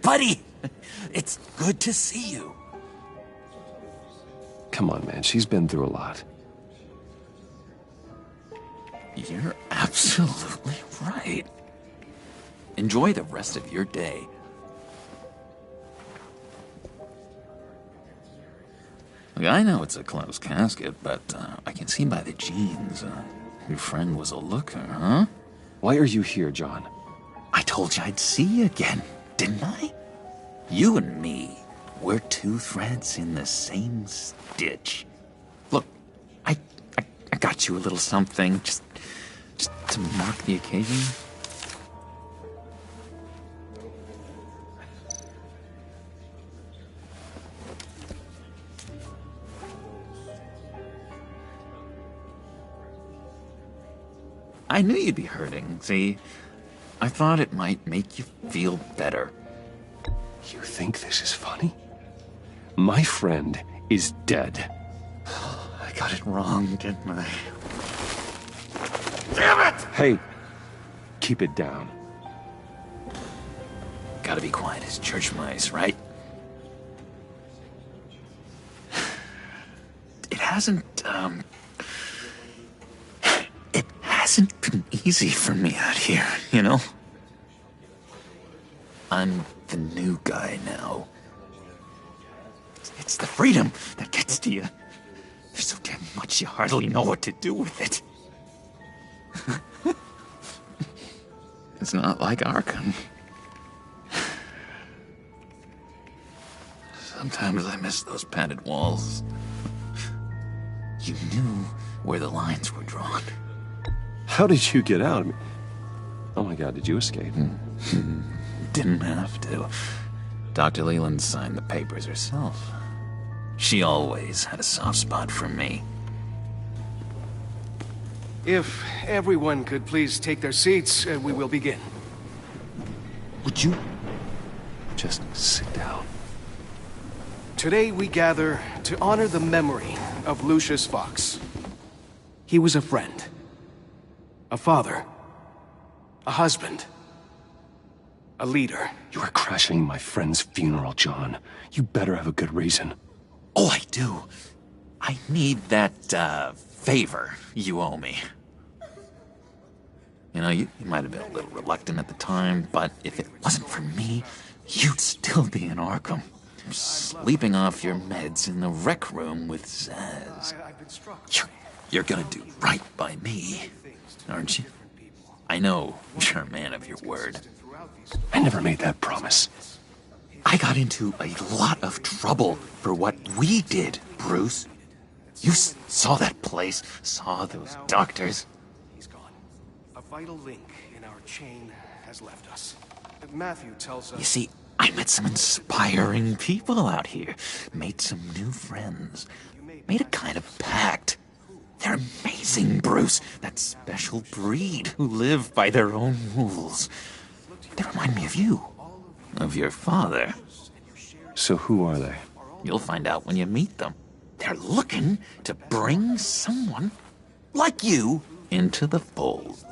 buddy! It's good to see you. Come on, man. She's been through a lot. You're absolutely right. Enjoy the rest of your day. Look, I know it's a closed casket, but I can see by the jeans your friend was a looker, huh? Why are you here, John? I told you I'd see you again, didn't I? You and me, we're two threads in the same stitch. Look, I got you a little something, just to mark the occasion. I knew you'd be hurting, see? I thought it might make you feel better. You think this is funny? My friend is dead. I got it wrong, didn't I? Damn it! Hey, keep it down. Gotta be quiet as church mice, right? It hasn't been easy for me out here, you know? I'm the new guy now. It's the freedom that gets to you. There's so damn much you hardly know what to do with it. It's not like Arkham. Sometimes I miss those padded walls. You knew where the lines were drawn. How did you get out? I mean, oh my God, did you escape? Didn't have to. Dr. Leland signed the papers herself. She always had a soft spot for me. If everyone could please take their seats, we will begin. Would you just sit down? Today we gather to honor the memory of Lucius Fox. He was a friend, a father, a husband, a leader. You are crashing my friend's funeral, John. You better have a good reason. Oh, I do. I need that, favor you owe me. You know, you might have been a little reluctant at the time, but if it wasn't for me, you'd still be in Arkham. Sleeping off your meds in the rec room with Zaz. You're gonna do right by me, aren't you? I know you're a man of your word. I never made that promise. I got into a lot of trouble for what we did, Bruce. You saw that place, saw those doctors. He's gone. A vital link in our chain has left us. Matthew tells us... You see, I met some inspiring people out here. Made some new friends. Made a kind of pact. They're amazing, Bruce. That special breed who live by their own rules. They remind me of you. Of your father. So who are they? You'll find out when you meet them. They're looking to bring someone like you into the fold.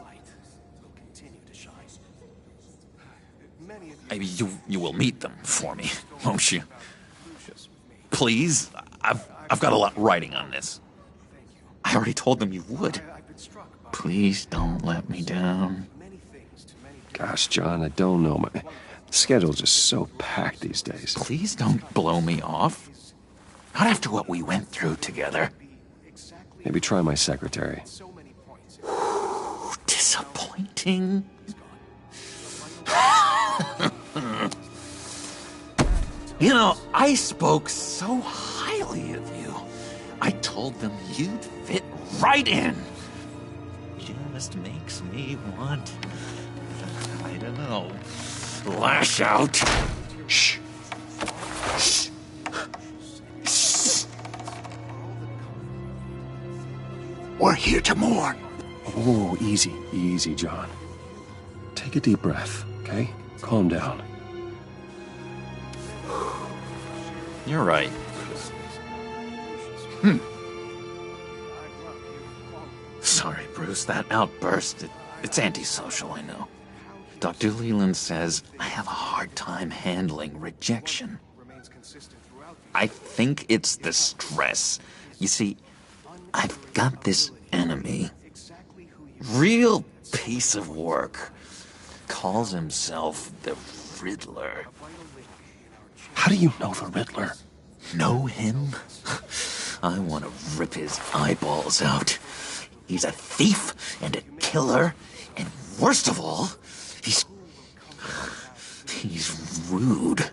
Maybe you will meet them for me, won't you? Please, I've got a lot riding on this. I already told them you would. Please don't let me down. Gosh, John, I don't know. My schedule's just so packed these days. Please don't blow me off. Not after what we went through together. Maybe try my secretary. Disappointing. You know, I spoke so highly of you. I told them you'd fit right in. Just makes me want, I don't know, lash out. Shh. Shh. Shh. We're here to mourn. Oh, easy, easy, John. Take a deep breath, okay? Calm down. You're right. Sorry, Bruce, that outburst, it's antisocial, I know. Dr. Leland says I have a hard time handling rejection. I think it's the stress. You see, I've got this enemy. Real piece of work. Calls himself the Riddler. How do you know the Riddler? Know him? I want to rip his eyeballs out. He's a thief and a killer, and worst of all, he's rude.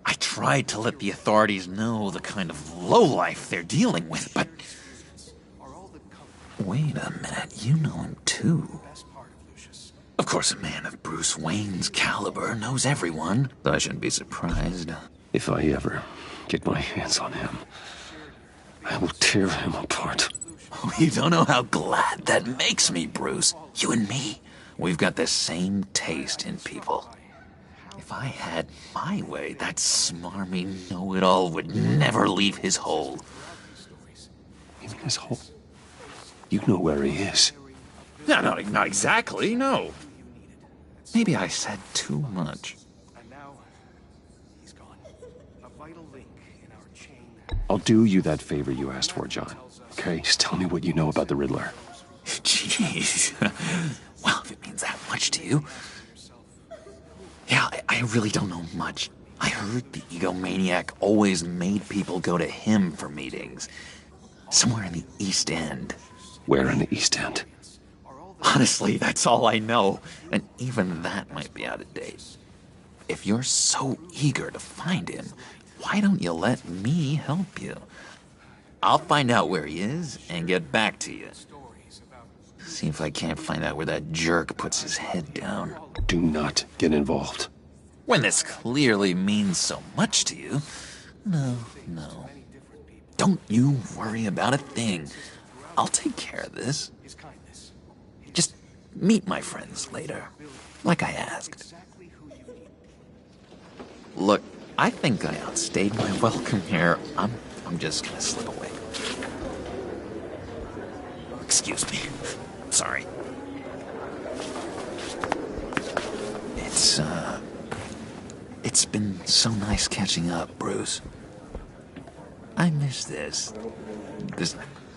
I tried to let the authorities know the kind of lowlife they're dealing with, but... Wait a minute, you know him too. Of course, a man of Bruce Wayne's caliber knows everyone, so I shouldn't be surprised. If I ever get my hands on him, I will tear him apart. Oh, you don't know how glad that makes me, Bruce. You and me, we've got the same taste in people. If I had my way, that smarmy know-it-all would never leave his hole. You mean his hole? You know where he is. No, not exactly, no. Maybe I said too much. I'll do you that favor you asked for, John. Okay? Just tell me what you know about the Riddler. Jeez. Well, if it means that much to you. Yeah, I really don't know much. I heard the egomaniac always made people go to him for meetings. Somewhere in the East End. Where in the East End? Honestly, that's all I know. And even that might be out of date. If you're so eager to find him, why don't you let me help you? I'll find out where he is and get back to you. See if I can't find out where that jerk puts his head down. Do not get involved. When this clearly means so much to you. No. Don't you worry about a thing. I'll take care of this. Just meet my friends later, like I asked. Look, I think I outstayed my welcome here. I'm just gonna slip away. Excuse me. Sorry. It's been so nice catching up, Bruce. I miss this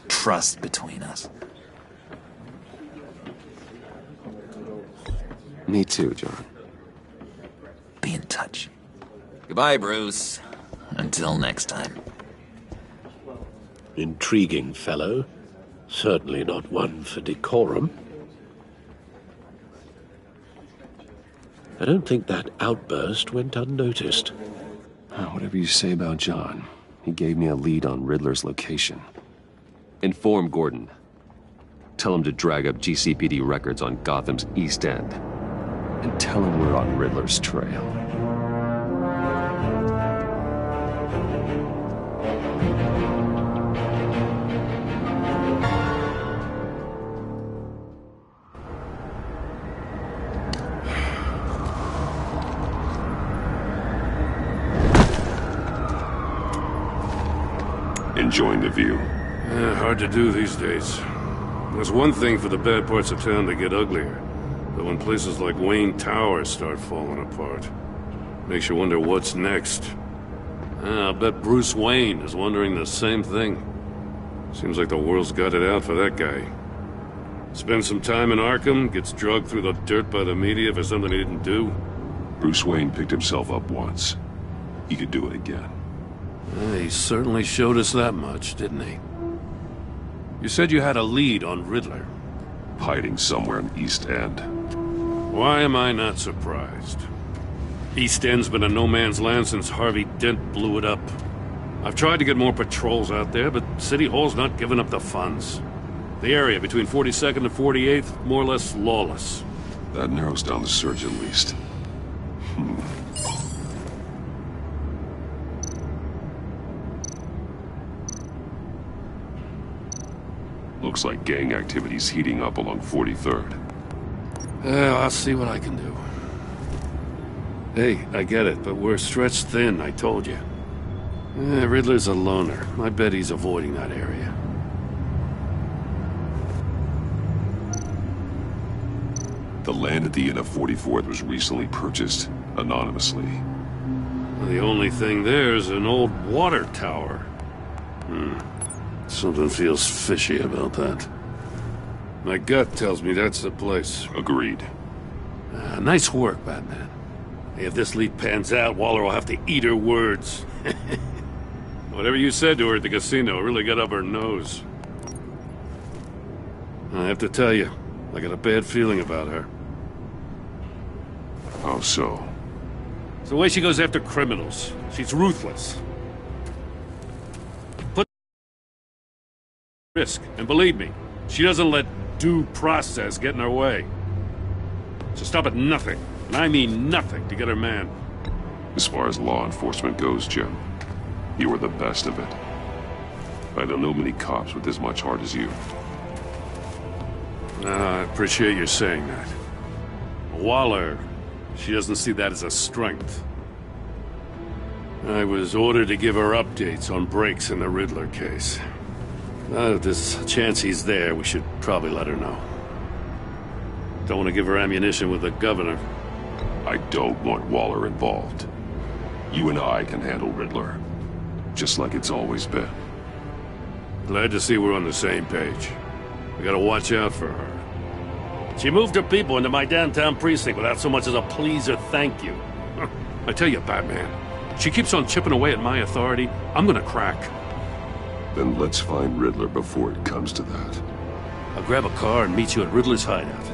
trust between us. Me too, John. Be in touch. Goodbye, Bruce. Until next time. Intriguing fellow. Certainly not one for decorum. I don't think that outburst went unnoticed. Whatever you say about John, he gave me a lead on Riddler's location. Inform Gordon. Tell him to drag up GCPD records on Gotham's East End. And tell him we're on Riddler's trail. Enjoying the view. Hard to do these days. There's one thing for the bad parts of town to get uglier. But when places like Wayne Tower start falling apart, makes you wonder what's next. I'll bet Bruce Wayne is wondering the same thing. Seems like the world's got it out for that guy. Spends some time in Arkham, gets drugged through the dirt by the media for something he didn't do. Bruce Wayne picked himself up once. He could do it again. He certainly showed us that much, didn't he? You said you had a lead on Riddler. Hiding somewhere in East End. Why am I not surprised? East End's been a no-man's land since Harvey Dent blew it up. I've tried to get more patrols out there, but City Hall's not giving up the funds. The area between 42nd and 48th, more or less lawless. That narrows down the search at least. Looks like gang activity's heating up along 43rd. I'll see what I can do. Hey, I get it, but we're stretched thin, I told you. Riddler's a loner. I bet he's avoiding that area. The land at the end of 44th was recently purchased, anonymously. Well, the only thing there is an old water tower. Something feels fishy about that. My gut tells me that's the place. Agreed. Nice work, Batman. If this lead pans out, Waller will have to eat her words. Whatever you said to her at the casino really got up her nose. I have to tell you, I got a bad feeling about her. How so? It's the way she goes after criminals. She's ruthless. Risk, and believe me, she doesn't let due process get in her way. So stop at nothing, and I mean nothing, to get her man. As far as law enforcement goes, Jim, you are the best of it. I don't know many cops with as much heart as you. I appreciate you saying that. Waller, she doesn't see that as a strength. I was ordered to give her updates on breaks in the Riddler case. If there's a chance he's there, we should probably let her know. Don't want to give her ammunition with the governor. I don't want Waller involved. You and I can handle Riddler, just like it's always been. Glad to see we're on the same page. We gotta watch out for her. She moved her people into my downtown precinct without so much as a please or thank you. I tell you, Batman, she keeps on chipping away at my authority, I'm gonna crack. Then let's find Riddler before it comes to that. I'll grab a car and meet you at Riddler's hideout.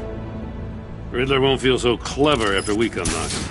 Riddler won't feel so clever after we come knocking.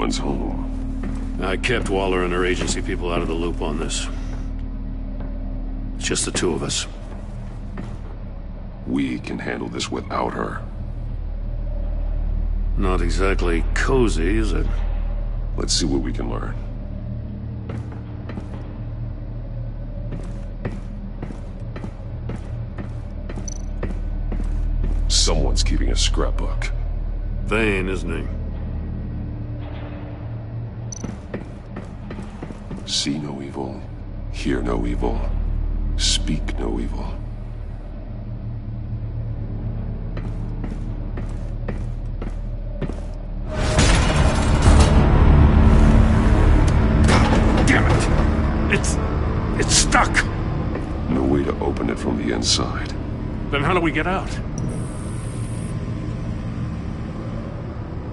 Everyone's home. I kept Waller and her agency people out of the loop on this. It's just the two of us. We can handle this without her. Not exactly cozy, is it? Let's see what we can learn. Someone's keeping a scrapbook. Vane, isn't he? See no evil, hear no evil, speak no evil. Damn it! It's stuck! No way to open it from the inside. Then how do we get out?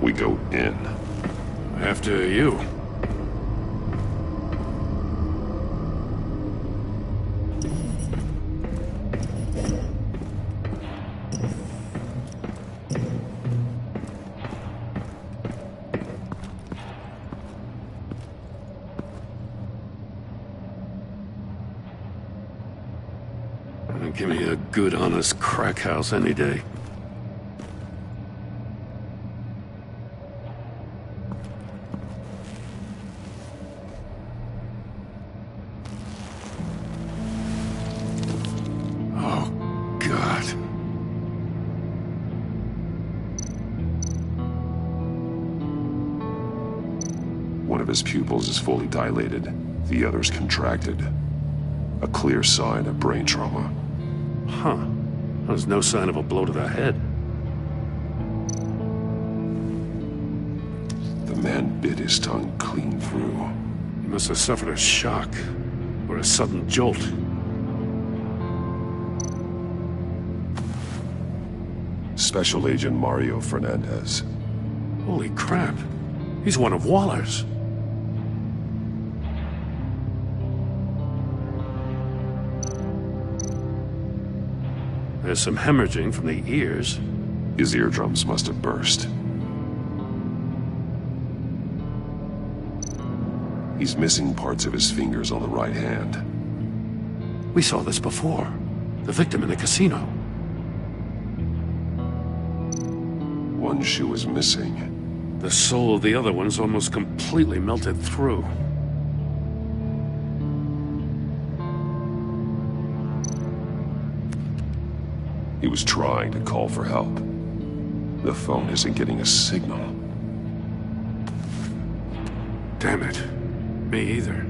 We go in. After you. Give me a good, honest crack house any day. Oh, God. One of his pupils is fully dilated, the other's contracted. A clear sign of brain trauma. Huh. There's no sign of a blow to the head. The man bit his tongue clean through. He must have suffered a shock, or a sudden jolt. Special Agent Mario Fernandez. Holy crap. He's one of Waller's. There's some hemorrhaging from the ears. His eardrums must have burst. He's missing parts of his fingers on the right hand. We saw this before. The victim in the casino. One shoe is missing. The sole of the other one's almost completely melted through. He was trying to call for help. The phone isn't getting a signal. Damn it. Me either.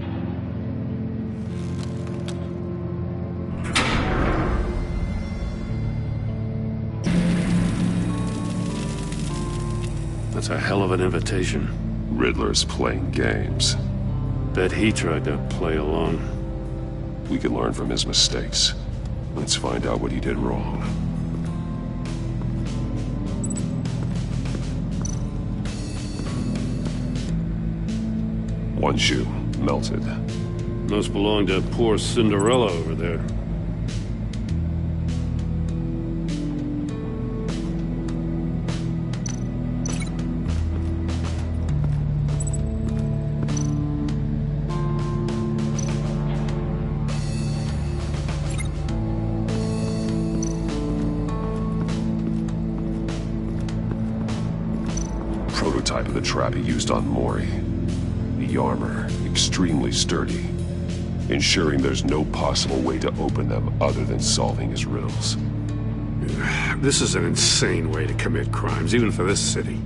That's a hell of an invitation. Riddler's playing games. Bet he tried to play along. We can learn from his mistakes. Let's find out what he did wrong. One shoe, melted. Must belong to poor Cinderella over there. Prototype of the trap he used on Mori. The armor, extremely sturdy, ensuring there's no possible way to open them other than solving his riddles. This is an insane way to commit crimes, even for this city.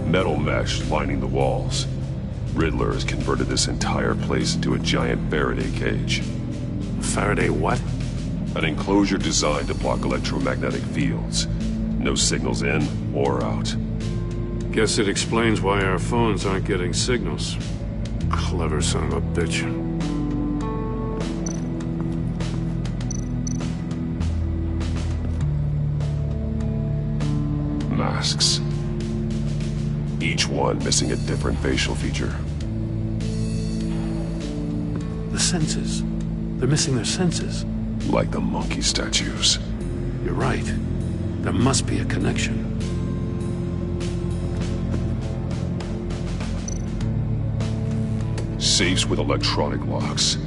Metal mesh lining the walls. Riddler has converted this entire place into a giant Faraday cage. Faraday what? An enclosure designed to block electromagnetic fields. No signals in or out. Guess it explains why our phones aren't getting signals. Clever son of a bitch. Masks. Each one missing a different facial feature. The senses. They're missing their senses. Like the monkey statues. You're right. There must be a connection. Safes with electronic locks.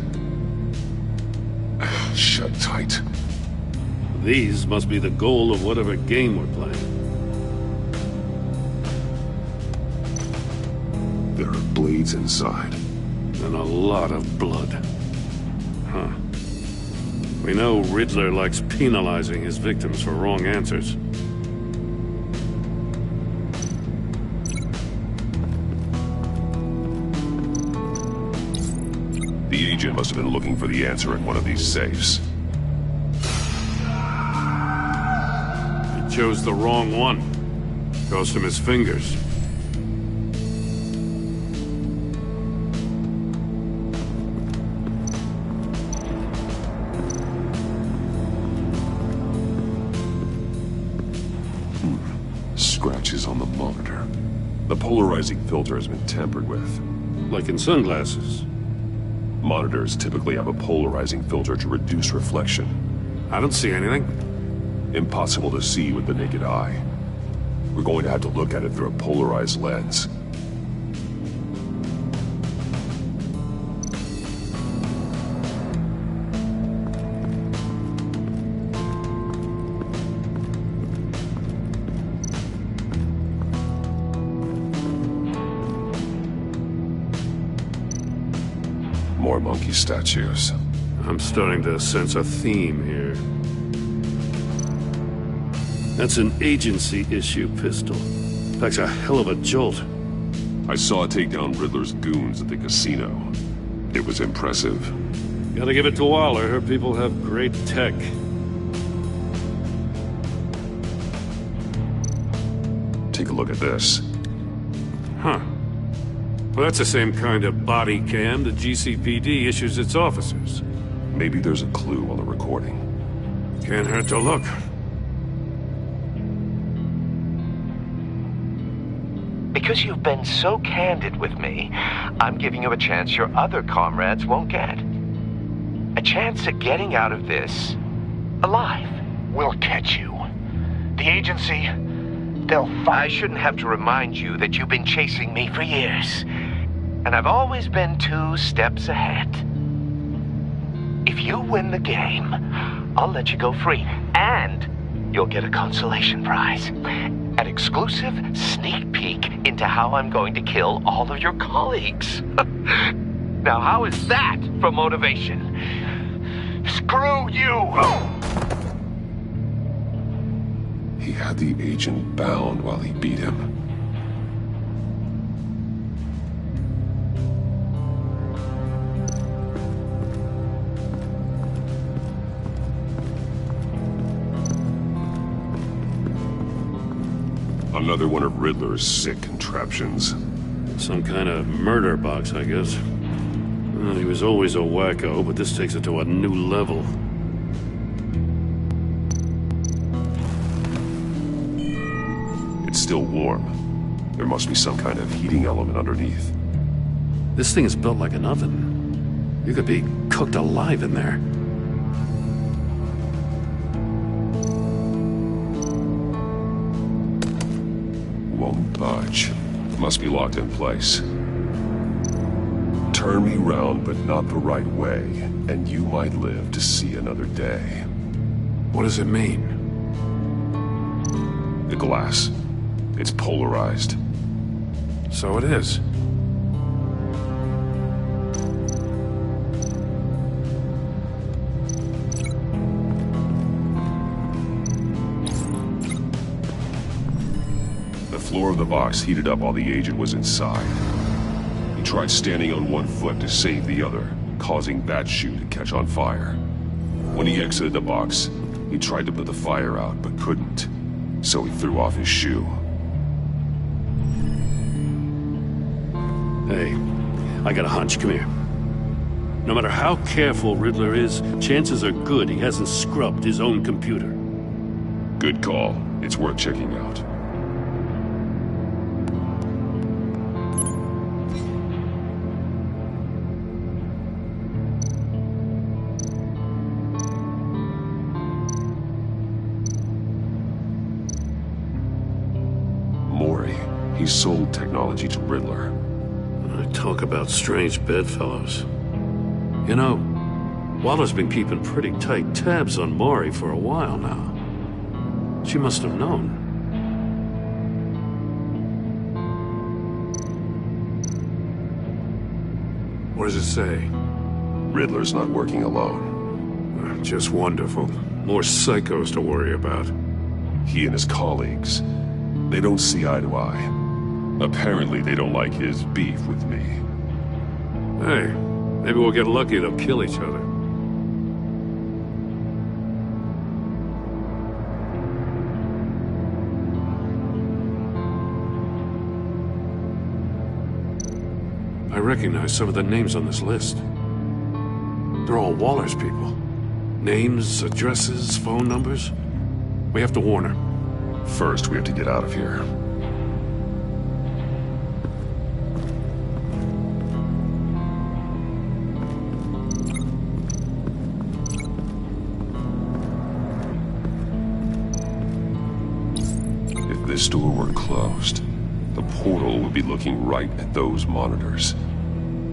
Shut tight. These must be the goal of whatever game we're playing. There are blades inside. And a lot of blood. Huh. We know Riddler likes penalizing his victims for wrong answers. The agent must have been looking for the answer in one of these safes. He chose the wrong one. Cost him his fingers. Scratches on the monitor. The polarizing filter has been tampered with. Like in sunglasses. Monitors typically have a polarizing filter to reduce reflection. I don't see anything. Impossible to see with the naked eye. We're going to have to look at it through a polarized lens. More monkey statues. I'm starting to sense a theme here. That's an agency-issue pistol. Packs a hell of a jolt. I saw it take down Riddler's goons at the casino. It was impressive. Gotta give it to Waller. Her people have great tech. Take a look at this. Huh. Well, that's the same kind of body cam the GCPD issues its officers. Maybe there's a clue on the recording. Can't hurt to look. Because you've been so candid with me, I'm giving you a chance your other comrades won't get. A chance at getting out of this alive. We'll catch you. The agency, they'll find... I shouldn't have to remind you that you've been chasing me for years. And I've always been 2 steps ahead. If you win the game, I'll let you go free. And you'll get a consolation prize. An exclusive sneak peek into how I'm going to kill all of your colleagues. Now, how is that for motivation? Screw you! He had the agent bound while he beat him. Another one of Riddler's sick contraptions. Some kind of murder box, I guess. Well, he was always a wacko, but this takes it to a new level. It's still warm. There must be some kind of heating element underneath. This thing is built like an oven. You could be cooked alive in there. Won't budge. Must be locked in place. Turn me round, but not the right way, and you might live to see another day. What does it mean? The glass. It's polarized. So it is. The floor of the box heated up while the agent was inside. He tried standing on one foot to save the other, causing that shoe to catch on fire. When he exited the box, he tried to put the fire out, but couldn't, so he threw off his shoe. Hey, I got a hunch. Come here. No matter how careful Riddler is, chances are good he hasn't scrubbed his own computer. Good call. It's worth checking out. He sold technology to Riddler. I Talk about strange bedfellows. You know, Waller's been keeping pretty tight tabs on Maury for a while now. She must have known. What does it say? Riddler's not working alone. Just wonderful. More psychos to worry about. He and his colleagues, they don't see eye to eye. Apparently they don't like his beef with me. Hey, maybe we'll get lucky they'll kill each other. I recognize some of the names on this list. They're all Waller's people. Names, addresses, phone numbers. We have to warn her. First, we have to get out of here. If this door were closed, the portal would be looking right at those monitors.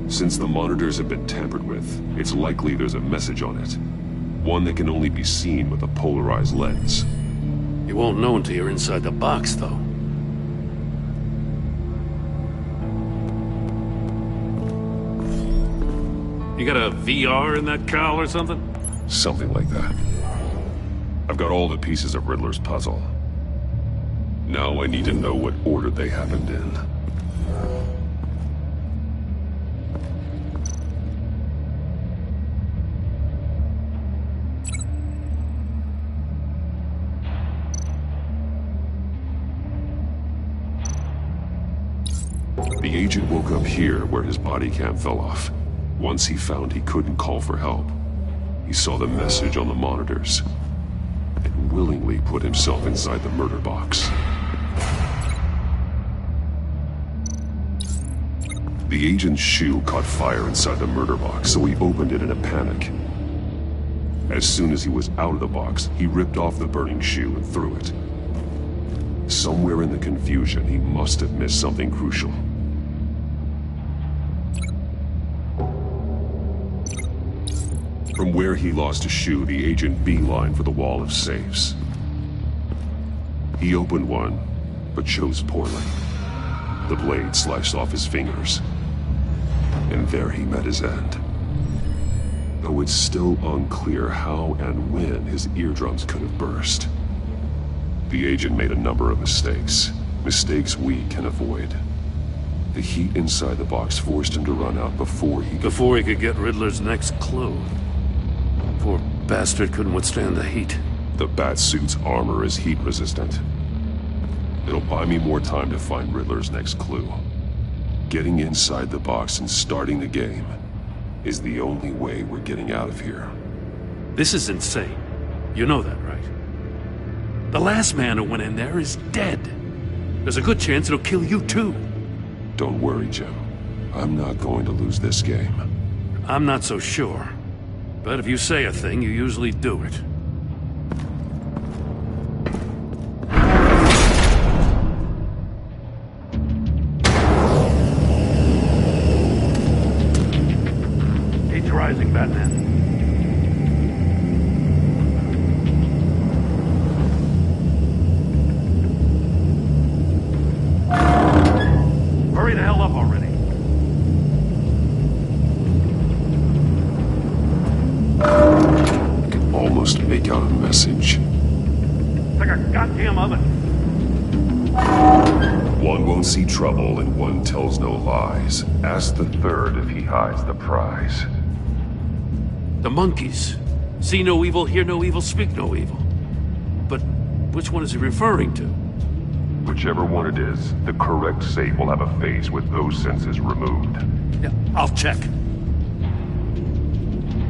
Since the monitors have been tampered with, it's likely there's a message on it. One that can only be seen with a polarized lens. You won't know until you're inside the box, though. You got a VR in that cowl or something? Something like that. I've got all the pieces of Riddler's puzzle. Now I need to know what order they happened in. The agent woke up here where his body cam fell off. Once he found he couldn't call for help, he saw the message on the monitors and willingly put himself inside the murder box. The agent's shoe caught fire inside the murder box, so he opened it in a panic. As soon as he was out of the box, he ripped off the burning shoe and threw it. Somewhere in the confusion, he must have missed something crucial. From where he lost a shoe, the agent beelined for the wall of safes. He opened one, but chose poorly. The blade sliced off his fingers. And there he met his end. Though it's still unclear how and when his eardrums could have burst. The agent made a number of mistakes. Mistakes we can avoid. The heat inside the box forced him to run out before he could get Riddler's next clue. Poor bastard couldn't withstand the heat. The Batsuit's armor is heat resistant. It'll buy me more time to find Riddler's next clue. Getting inside the box and starting the game is the only way we're getting out of here. This is insane. You know that, right? The last man who went in there is dead. There's a good chance it'll kill you too. Don't worry, Jim. I'm not going to lose this game. I'm not so sure. But if you say a thing, you usually do it. Heat's rising, Batman. Hurry the hell up already. Almost make out a message. It's like a goddamn oven. One won't see trouble and one tells no lies. Ask the third if he hides the prize. The monkeys. See no evil, hear no evil, speak no evil. But which one is he referring to? Whichever one it is, the correct safe will have a face with those senses removed. Yeah, I'll check.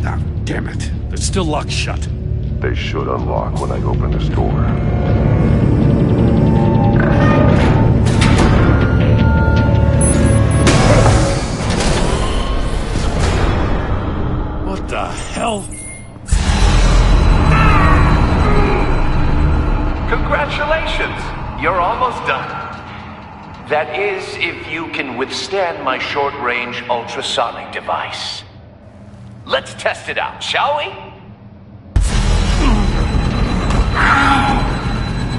Ah, damn it. They're still locked shut. They should unlock when I open this door. What the hell? Congratulations! You're almost done. That is, if you can withstand my short-range ultrasonic device. Let's test it out, shall we?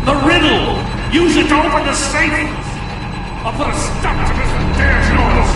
The riddle! Use it to open the safe! I'll put a stop to this damn noise!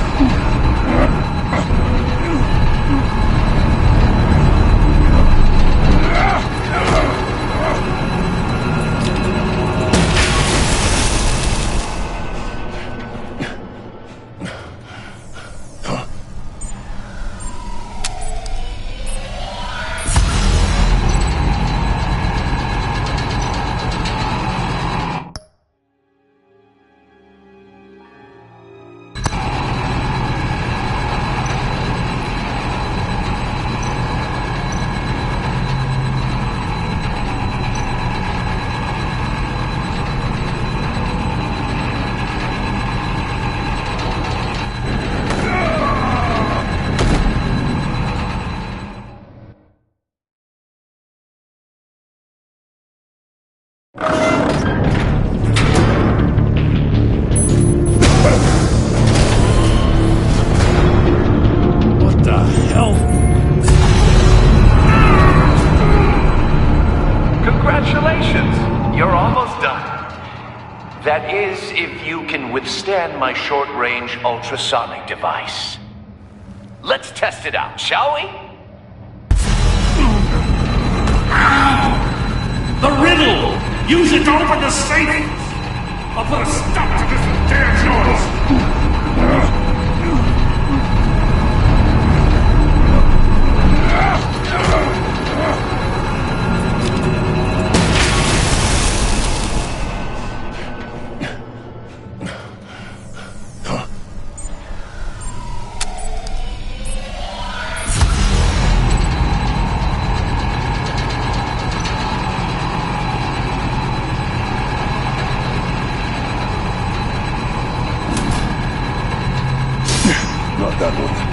That is, if you can withstand my short-range ultrasonic device. Let's test it out, shall we? The riddle! Use it to open the safe! I'll put a stop to this damn noise! Not that one.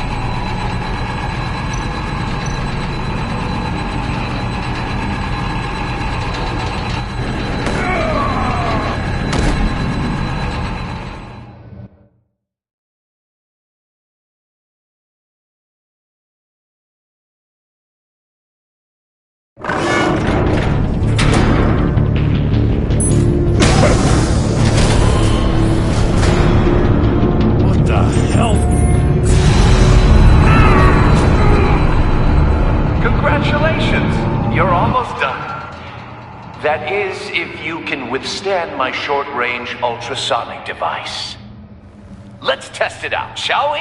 That is, if you can withstand my short-range ultrasonic device. Let's test it out, shall we?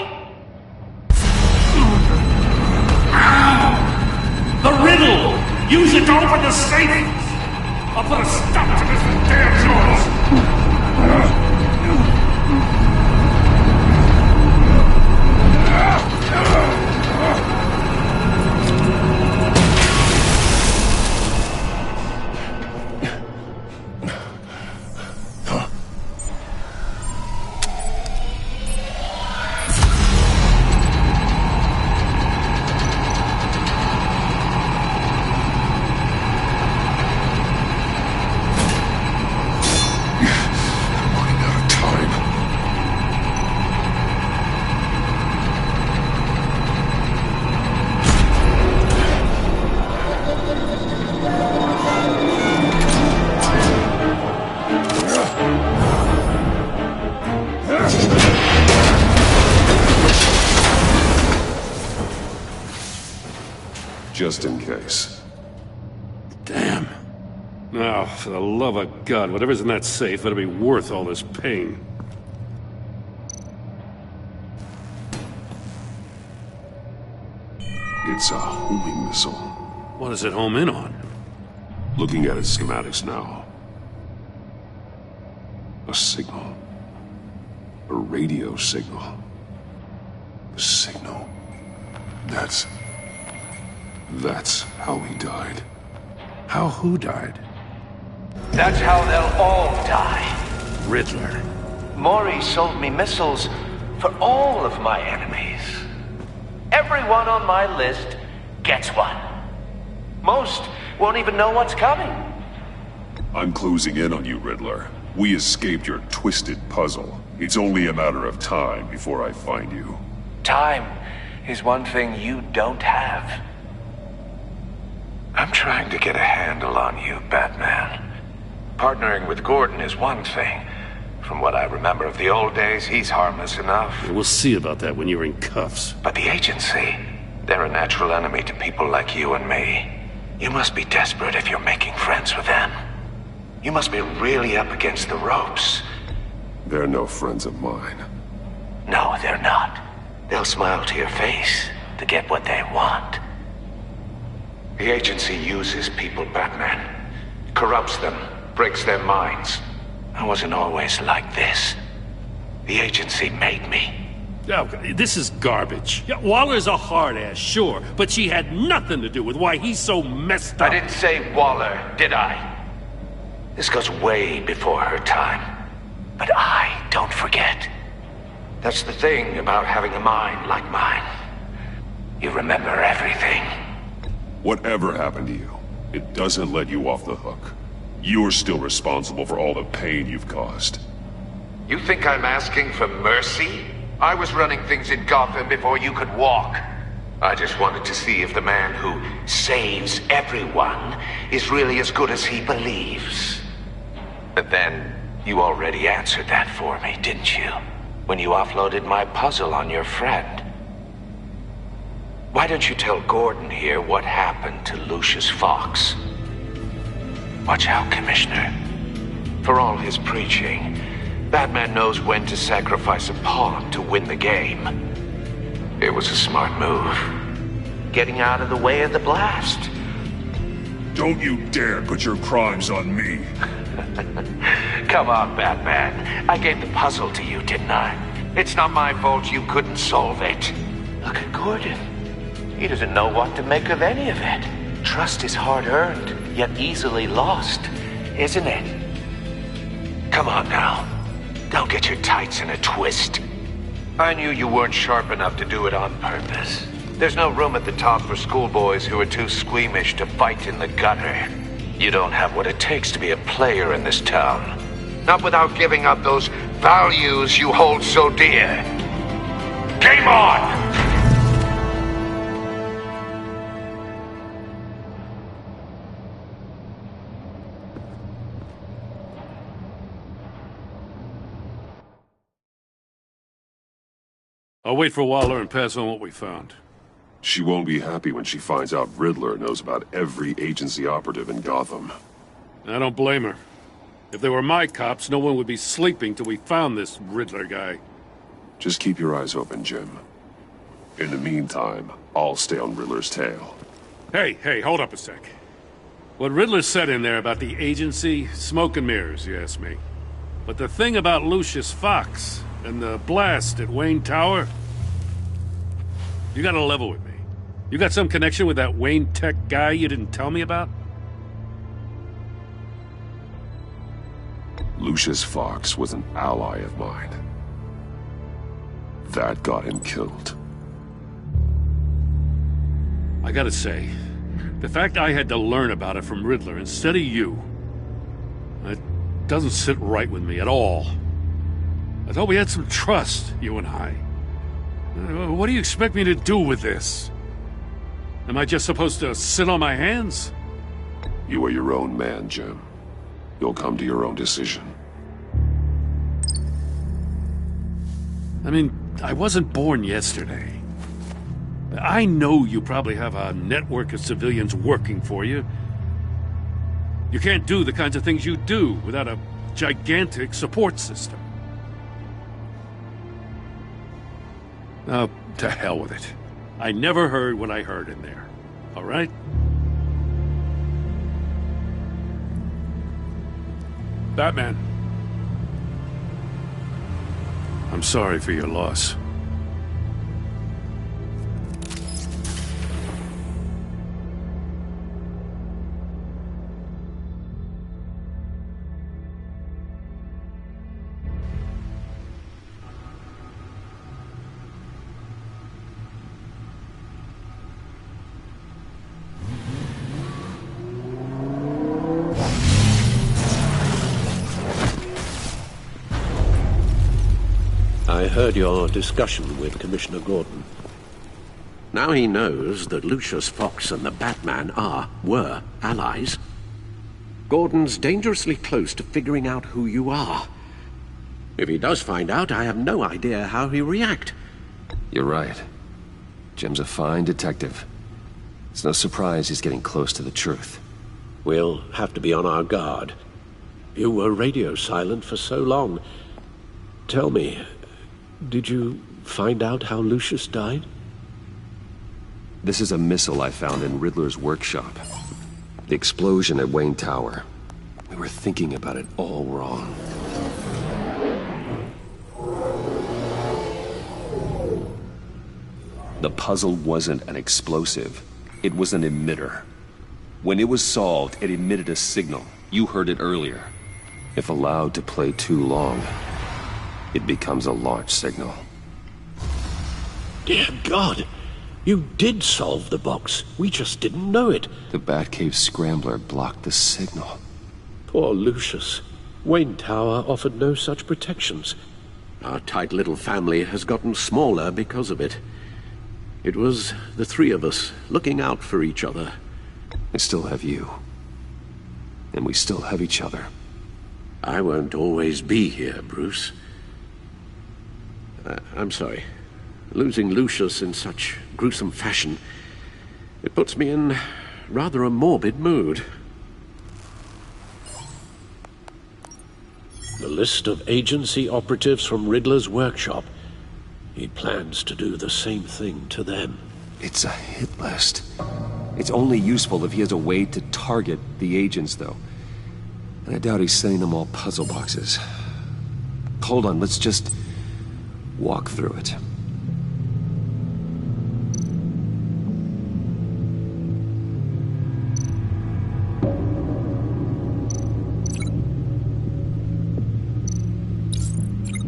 The riddle! Use it to open the safe! I'll put a stop to this damn noise! Just in case. Damn. Now, for the love of God, whatever's in that safe better be worth all this pain. It's a homing missile. What does it home in on? Looking at its schematics now. A signal. A radio signal. A signal. That's how he died. How who died? That's how they'll all die. Riddler. Maury sold me missiles for all of my enemies. Everyone on my list gets one. Most won't even know what's coming. I'm closing in on you, Riddler. We escaped your twisted puzzle. It's only a matter of time before I find you. Time is one thing you don't have. I'm trying to get a handle on you, Batman. Partnering with Gordon is one thing. From what I remember of the old days, he's harmless enough. We'll see about that when you're in cuffs. But the agency, they're a natural enemy to people like you and me. You must be desperate if you're making friends with them. You must be really up against the ropes. They're no friends of mine. No, they're not. They'll smile to your face to get what they want. The agency uses people, Batman. Corrupts them, breaks their minds. I wasn't always like this. The agency made me. Oh, this is garbage. Yeah, Waller's a hard-ass, sure, but she had nothing to do with why he's so messed up. I didn't say Waller, did I? This goes way before her time. But I don't forget. That's the thing about having a mind like mine. You remember everything. Whatever happened to you, it doesn't let you off the hook. You're still responsible for all the pain you've caused. You think I'm asking for mercy? I was running things in Gotham before you could walk. I just wanted to see if the man who saves everyone is really as good as he believes. But then, you already answered that for me, didn't you? When you offloaded my puzzle on your friend. Why don't you tell Gordon here what happened to Lucius Fox? Watch out, Commissioner. For all his preaching, Batman knows when to sacrifice a pawn to win the game. It was a smart move. Getting out of the way of the blast. Don't you dare put your crimes on me. Come on, Batman. I gave the puzzle to you, didn't I? It's not my fault you couldn't solve it. Look at Gordon. He doesn't know what to make of any of it. Trust is hard-earned, yet easily lost, isn't it? Come on now. Don't get your tights in a twist. I knew you weren't sharp enough to do it on purpose. There's no room at the top for schoolboys who are too squeamish to fight in the gutter. You don't have what it takes to be a player in this town. Not without giving up those values you hold so dear. Game on! I'll wait for Waller and pass on what we found. She won't be happy when she finds out Riddler knows about every agency operative in Gotham. I don't blame her. If they were my cops, no one would be sleeping till we found this Riddler guy. Just keep your eyes open, Jim. In the meantime, I'll stay on Riddler's tail. Hey, hold up a sec. What Riddler said in there about the agency, smoke and mirrors, you ask me. But the thing about Lucius Fox and the blast at Wayne Tower, you gotta level with me. You got some connection with that Wayne Tech guy you didn't tell me about? Lucius Fox was an ally of mine. That got him killed. I gotta say, the fact I had to learn about it from Riddler instead of you, it doesn't sit right with me at all. I thought we had some trust, you and I. What do you expect me to do with this? Am I just supposed to sit on my hands? You are your own man, Jim. You'll come to your own decision. I mean, I wasn't born yesterday. I know you probably have a network of civilians working for you. You can't do the kinds of things you do without a gigantic support system. Now, to hell with it. I never heard what I heard in there. All right? Batman. I'm sorry for your loss. heard your discussion with Commissioner Gordon. Now he knows that Lucius Fox and the Batman were allies. Gordon's dangerously close to figuring out who you are. If he does find out, I have no idea how he'll react. You're right. Jim's a fine detective. It's no surprise he's getting close to the truth. We'll have to be on our guard. You were radio silent for so long. Tell me, did you find out how Lucius died? This is a missile I found in Riddler's workshop. The explosion at Wayne Tower. We were thinking about it all wrong. The puzzle wasn't an explosive. It was an emitter. When it was solved, it emitted a signal. You heard it earlier. If allowed to play too long, it becomes a launch signal. Dear God! You did solve the box. We just didn't know it. The Batcave scrambler blocked the signal. Poor Lucius. Wayne Tower offered no such protections. Our tight little family has gotten smaller because of it. It was the three of us looking out for each other. I still have you. And we still have each other. I won't always be here, Bruce. I'm sorry. Losing Lucius in such gruesome fashion, it puts me in rather a morbid mood. The list of agency operatives from Riddler's workshop. He plans to do the same thing to them. It's a hit list. It's only useful if he has a way to target the agents, though. And I doubt he's sending them all puzzle boxes. Hold on, let's just walk through it.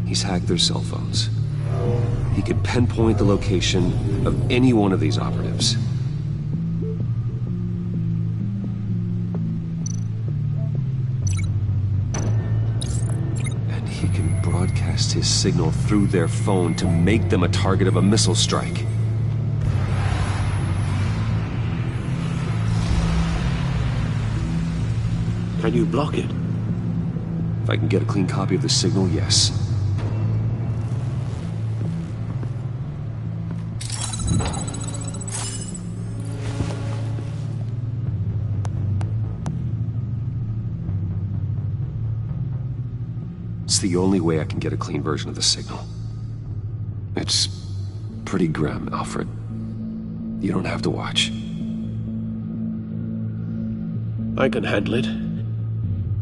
He's hacked their cell phones. He could pinpoint the location of any one of these operatives. And he can broadcast his signal through their phone to make them a target of a missile strike. Can you block it? If I can get a clean copy of the signal, yes. It's the only way I can get a clean version of the signal. It's pretty grim, Alfred. You don't have to watch. I can handle it.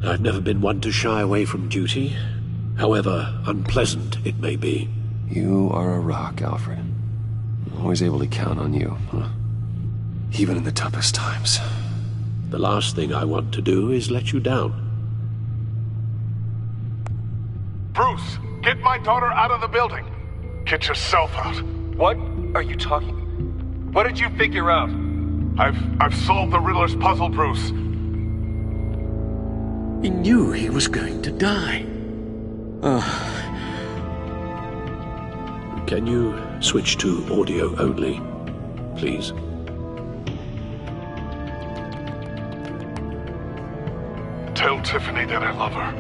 I've never been one to shy away from duty, however unpleasant it may be. You are a rock, Alfred. I'm always able to count on you, huh? Even in the toughest times. The last thing I want to do is let you down. Bruce, get my daughter out of the building. Get yourself out. What are you talking? What did you figure out? I've solved the Riddler's puzzle, Bruce. He knew he was going to die. Can you switch to audio only, please? Tell Tiffany that I love her.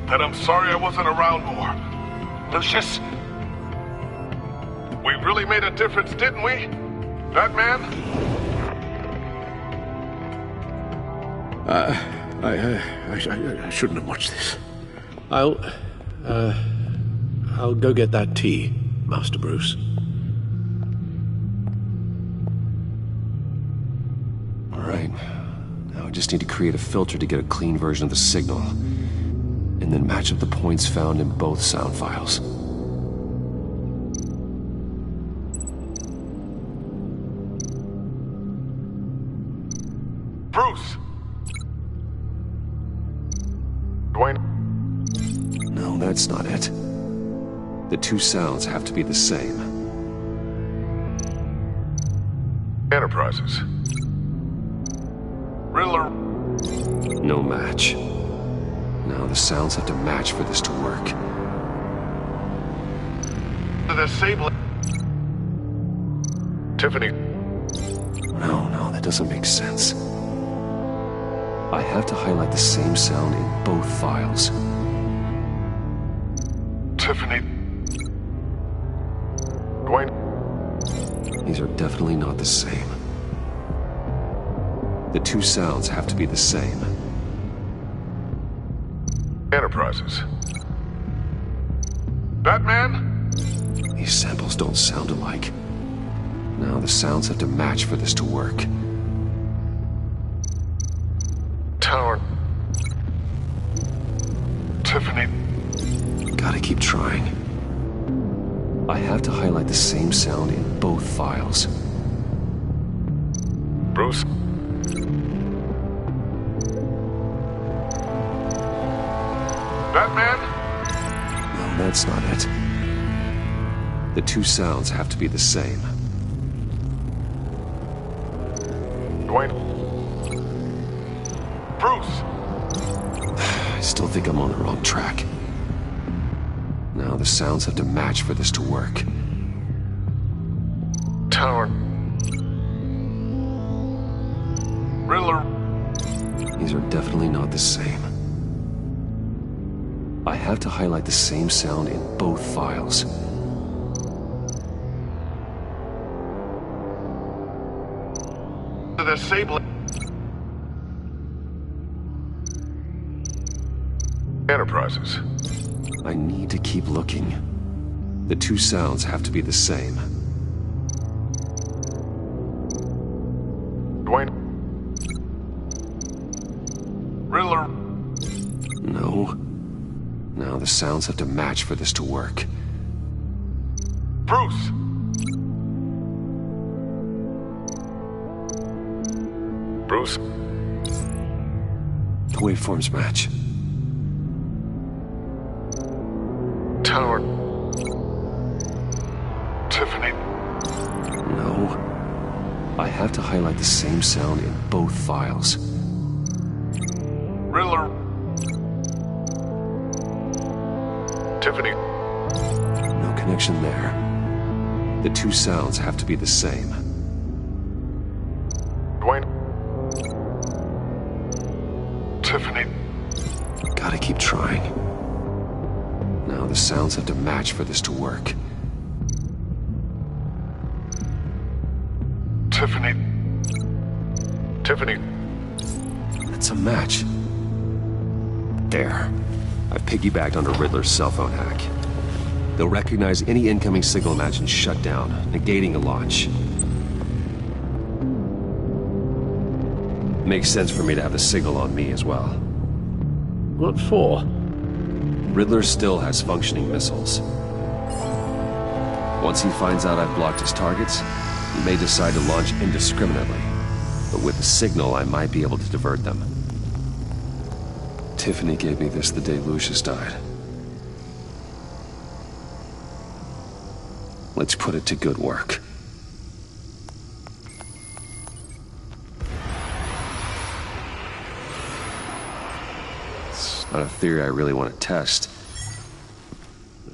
That I'm sorry I wasn't around more. Lucius? We really made a difference, didn't we? Batman? I shouldn't have watched this. I'll go get that tea, Master Bruce. All right. Now I just need to create a filter to get a clean version of the signal. And then match up the points found in both sound files. Bruce! Dwayne? No, that's not it. The two sounds have to be the same. Enterprises. Riddler. No match. No, the sounds have to match for this to work. Disable. Tiffany. No, that doesn't make sense. I have to highlight the same sound in both files. Tiffany. Dwayne. These are definitely not the same. The two sounds have to be the same. Enterprises. Batman? These samples don't sound alike. Now the sounds have to match for this to work. Tower. Tiffany. Gotta keep trying. I have to highlight the same sound in both files. Bruce. Batman? No, that's not it. The two sounds have to be the same. Dwayne. Bruce. I still think I'm on the wrong track. Now the sounds have to match for this to work. Tower. Riddler. These are definitely not the same. I have to highlight the same sound in both files. Disable. Enterprises. I need to keep looking. The two sounds have to be the same. Dwayne. Riddler. No. Now the sounds have to match for this to work. Bruce. Bruce. The waveforms match. Tower. Tiffany. No. I have to highlight the same sound in both files. Riddler. Tiffany. No connection there. The two sounds have to be the same. Dwayne. Tiffany. Gotta keep trying. Now the sounds have to match for this to work. Tiffany. Tiffany. It's a match. There. I've piggybacked onto Riddler's cell phone hack. They'll recognize any incoming signal match and shut down, negating a launch. Makes sense for me to have the signal on me as well. What for? Riddler still has functioning missiles. Once he finds out I've blocked his targets, he may decide to launch indiscriminately. But with the signal, I might be able to divert them. Tiffany gave me this the day Lucius died. Let's put it to good work. It's not a theory I really want to test.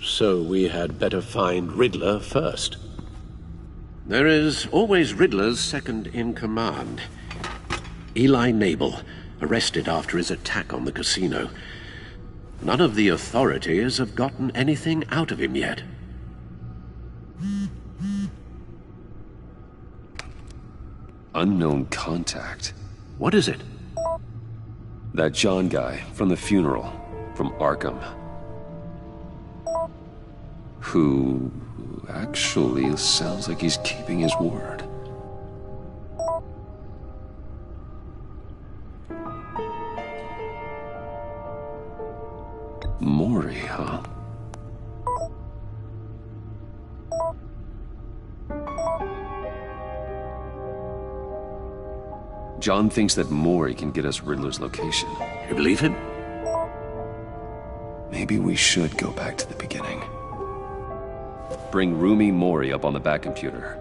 So we had better find Riddler first. There is always Riddler's second in command. Eli Nabel, arrested after his attack on the casino. None of the authorities have gotten anything out of him yet. Unknown contact. What is it? That John guy from the funeral, from Arkham. Who actually sounds like he's keeping his word. Maury, huh? John thinks that Maury can get us Riddler's location. You believe him? Maybe we should go back to the beginning. Bring Roomy Maury up on the back computer.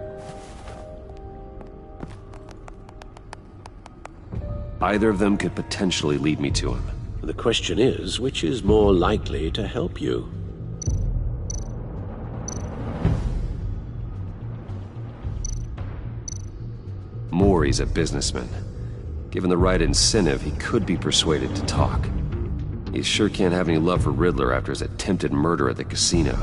Either of them could potentially lead me to him. The question is, which is more likely to help you? Maury's a businessman. Given the right incentive, he could be persuaded to talk. He sure can't have any love for Riddler after his attempted murder at the casino.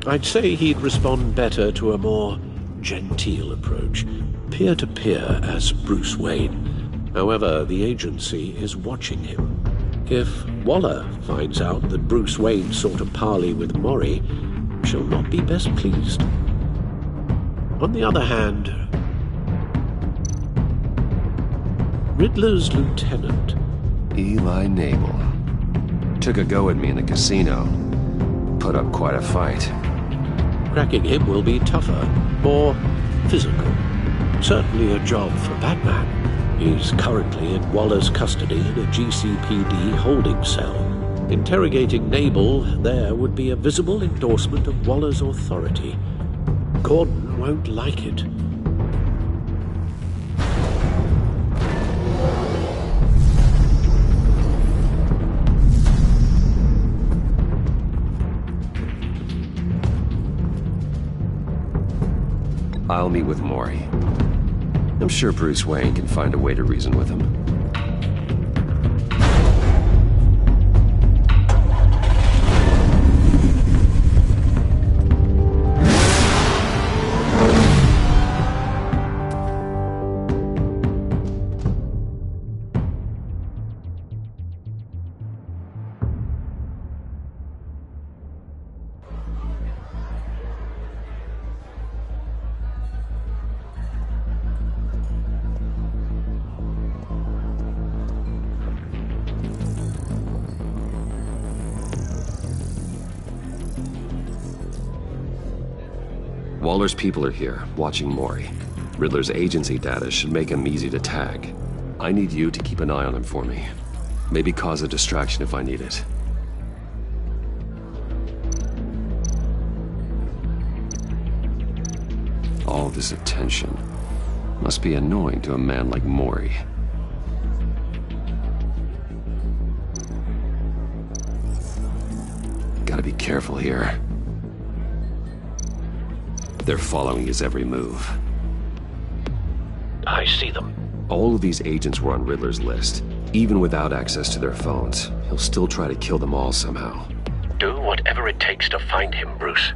I'd say he'd respond better to a more genteel approach, peer-to-peer as Bruce Wayne. However, the agency is watching him. If Waller finds out that Bruce Wayne sought a parley with Maury, she'll not be best pleased. On the other hand, Riddler's lieutenant, Eli Nabel, took a go at me in the casino. Put up quite a fight. Cracking him will be tougher, more physical. Certainly a job for Batman. He's currently in Waller's custody in a GCPD holding cell. Interrogating Nabel there would be a visible endorsement of Waller's authority. Gordon won't like it. I'll meet with Maury. I'm sure Bruce Wayne can find a way to reason with him. Waller's people are here, watching Maury. Riddler's agency data should make him easy to tag. I need you to keep an eye on him for me. Maybe cause a distraction if I need it. All this attention must be annoying to a man like Maury. Gotta be careful here. They're following his every move. I see them. All of these agents were on Riddler's list. Even without access to their phones, he'll still try to kill them all somehow. Do whatever it takes to find him, Bruce.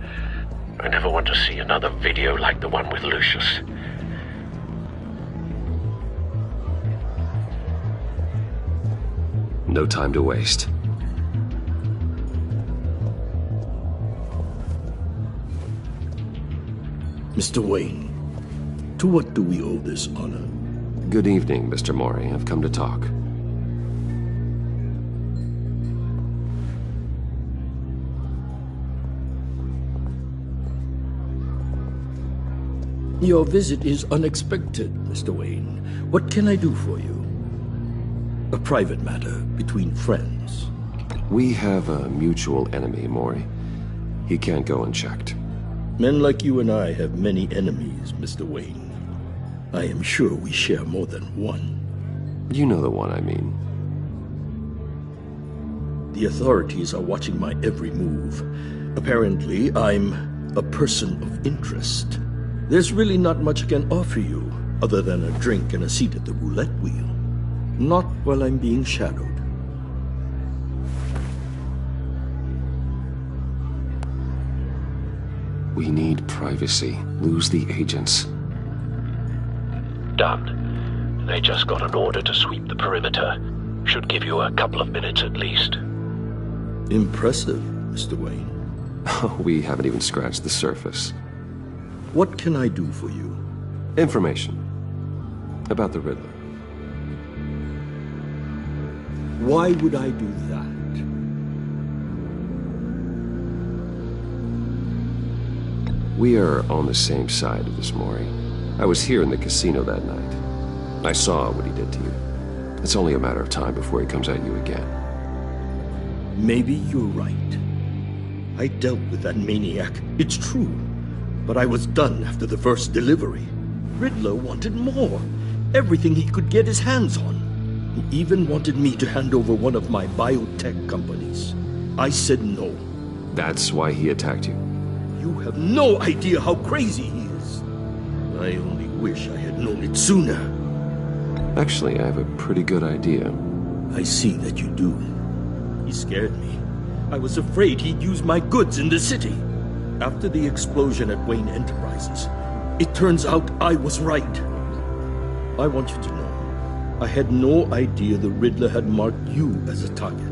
I never want to see another video like the one with Lucius. No time to waste. Mr. Wayne, to what do we owe this honor? Good evening, Mr. Maury. I've come to talk. Your visit is unexpected, Mr. Wayne. What can I do for you? A private matter between friends. We have a mutual enemy, Maury. He can't go unchecked. Men like you and I have many enemies, Mr. Wayne. I am sure we share more than one. You know the one I mean. The authorities are watching my every move. Apparently, I'm a person of interest. There's really not much I can offer you, other than a drink and a seat at the roulette wheel. Not while I'm being shadowed. We need privacy. Lose the agents. Done. They just got an order to sweep the perimeter. Should give you a couple of minutes at least. Impressive, Mr. Wayne. We haven't even scratched the surface. What can I do for you? Information. About the Riddler. Why would I do that? We are on the same side of this, Maury. I was here in the casino that night. I saw what he did to you. It's only a matter of time before he comes at you again. Maybe you're right. I dealt with that maniac, it's true. But I was done after the first delivery. Riddler wanted more. Everything he could get his hands on. He even wanted me to hand over one of my biotech companies. I said no. That's why he attacked you? You have no idea how crazy he is. I only wish I had known it sooner. Actually, I have a pretty good idea. I see that you do. He scared me. I was afraid he'd use my goods in the city. After the explosion at Wayne Enterprises, it turns out I was right. I want you to know, I had no idea the Riddler had marked you as a target.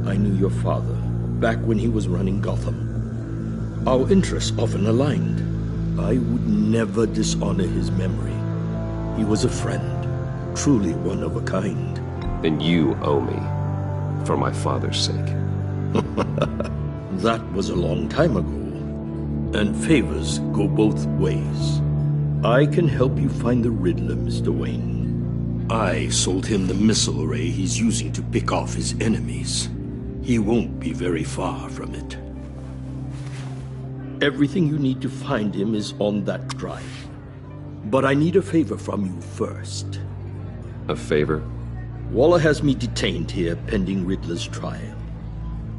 I knew your father back when he was running Gotham. Our interests often aligned. I would never dishonor his memory. He was a friend, truly one of a kind. And you owe me, for my father's sake. That was a long time ago, and favors go both ways. I can help you find the Riddler, Mr. Wayne. I sold him the missile array he's using to pick off his enemies. He won't be very far from it. Everything you need to find him is on that drive. But I need a favor from you first. A favor? Waller has me detained here pending Riddler's trial.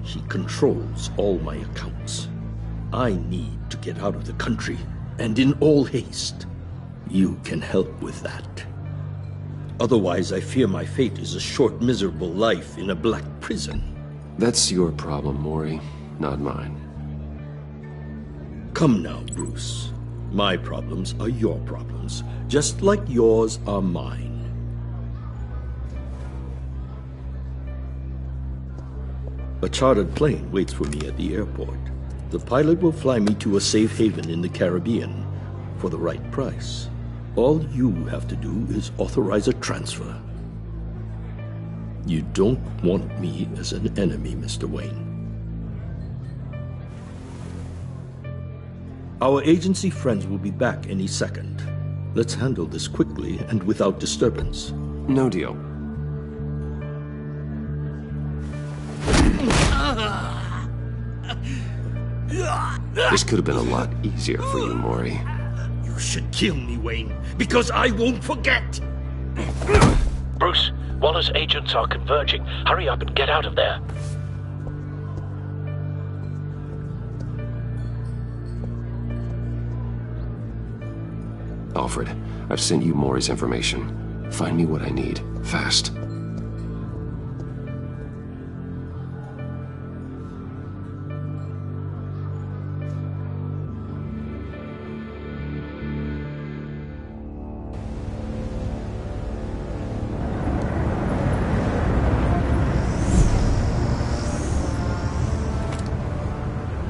He controls all my accounts. I need to get out of the country, and in all haste. You can help with that. Otherwise, I fear my fate is a short, miserable life in a black prison. That's your problem, Maury, not mine. Come now, Bruce. My problems are your problems, just like yours are mine. A chartered plane waits for me at the airport. The pilot will fly me to a safe haven in the Caribbean for the right price. All you have to do is authorize a transfer. You don't want me as an enemy, Mr. Wayne. Our agency friends will be back any second. Let's handle this quickly and without disturbance. No deal. This could have been a lot easier for you, Maury. You should kill me, Wayne, because I won't forget! Bruce, Waller's agents are converging. Hurry up and get out of there. Alfred, I've sent you Maury's information. Find me what I need, fast.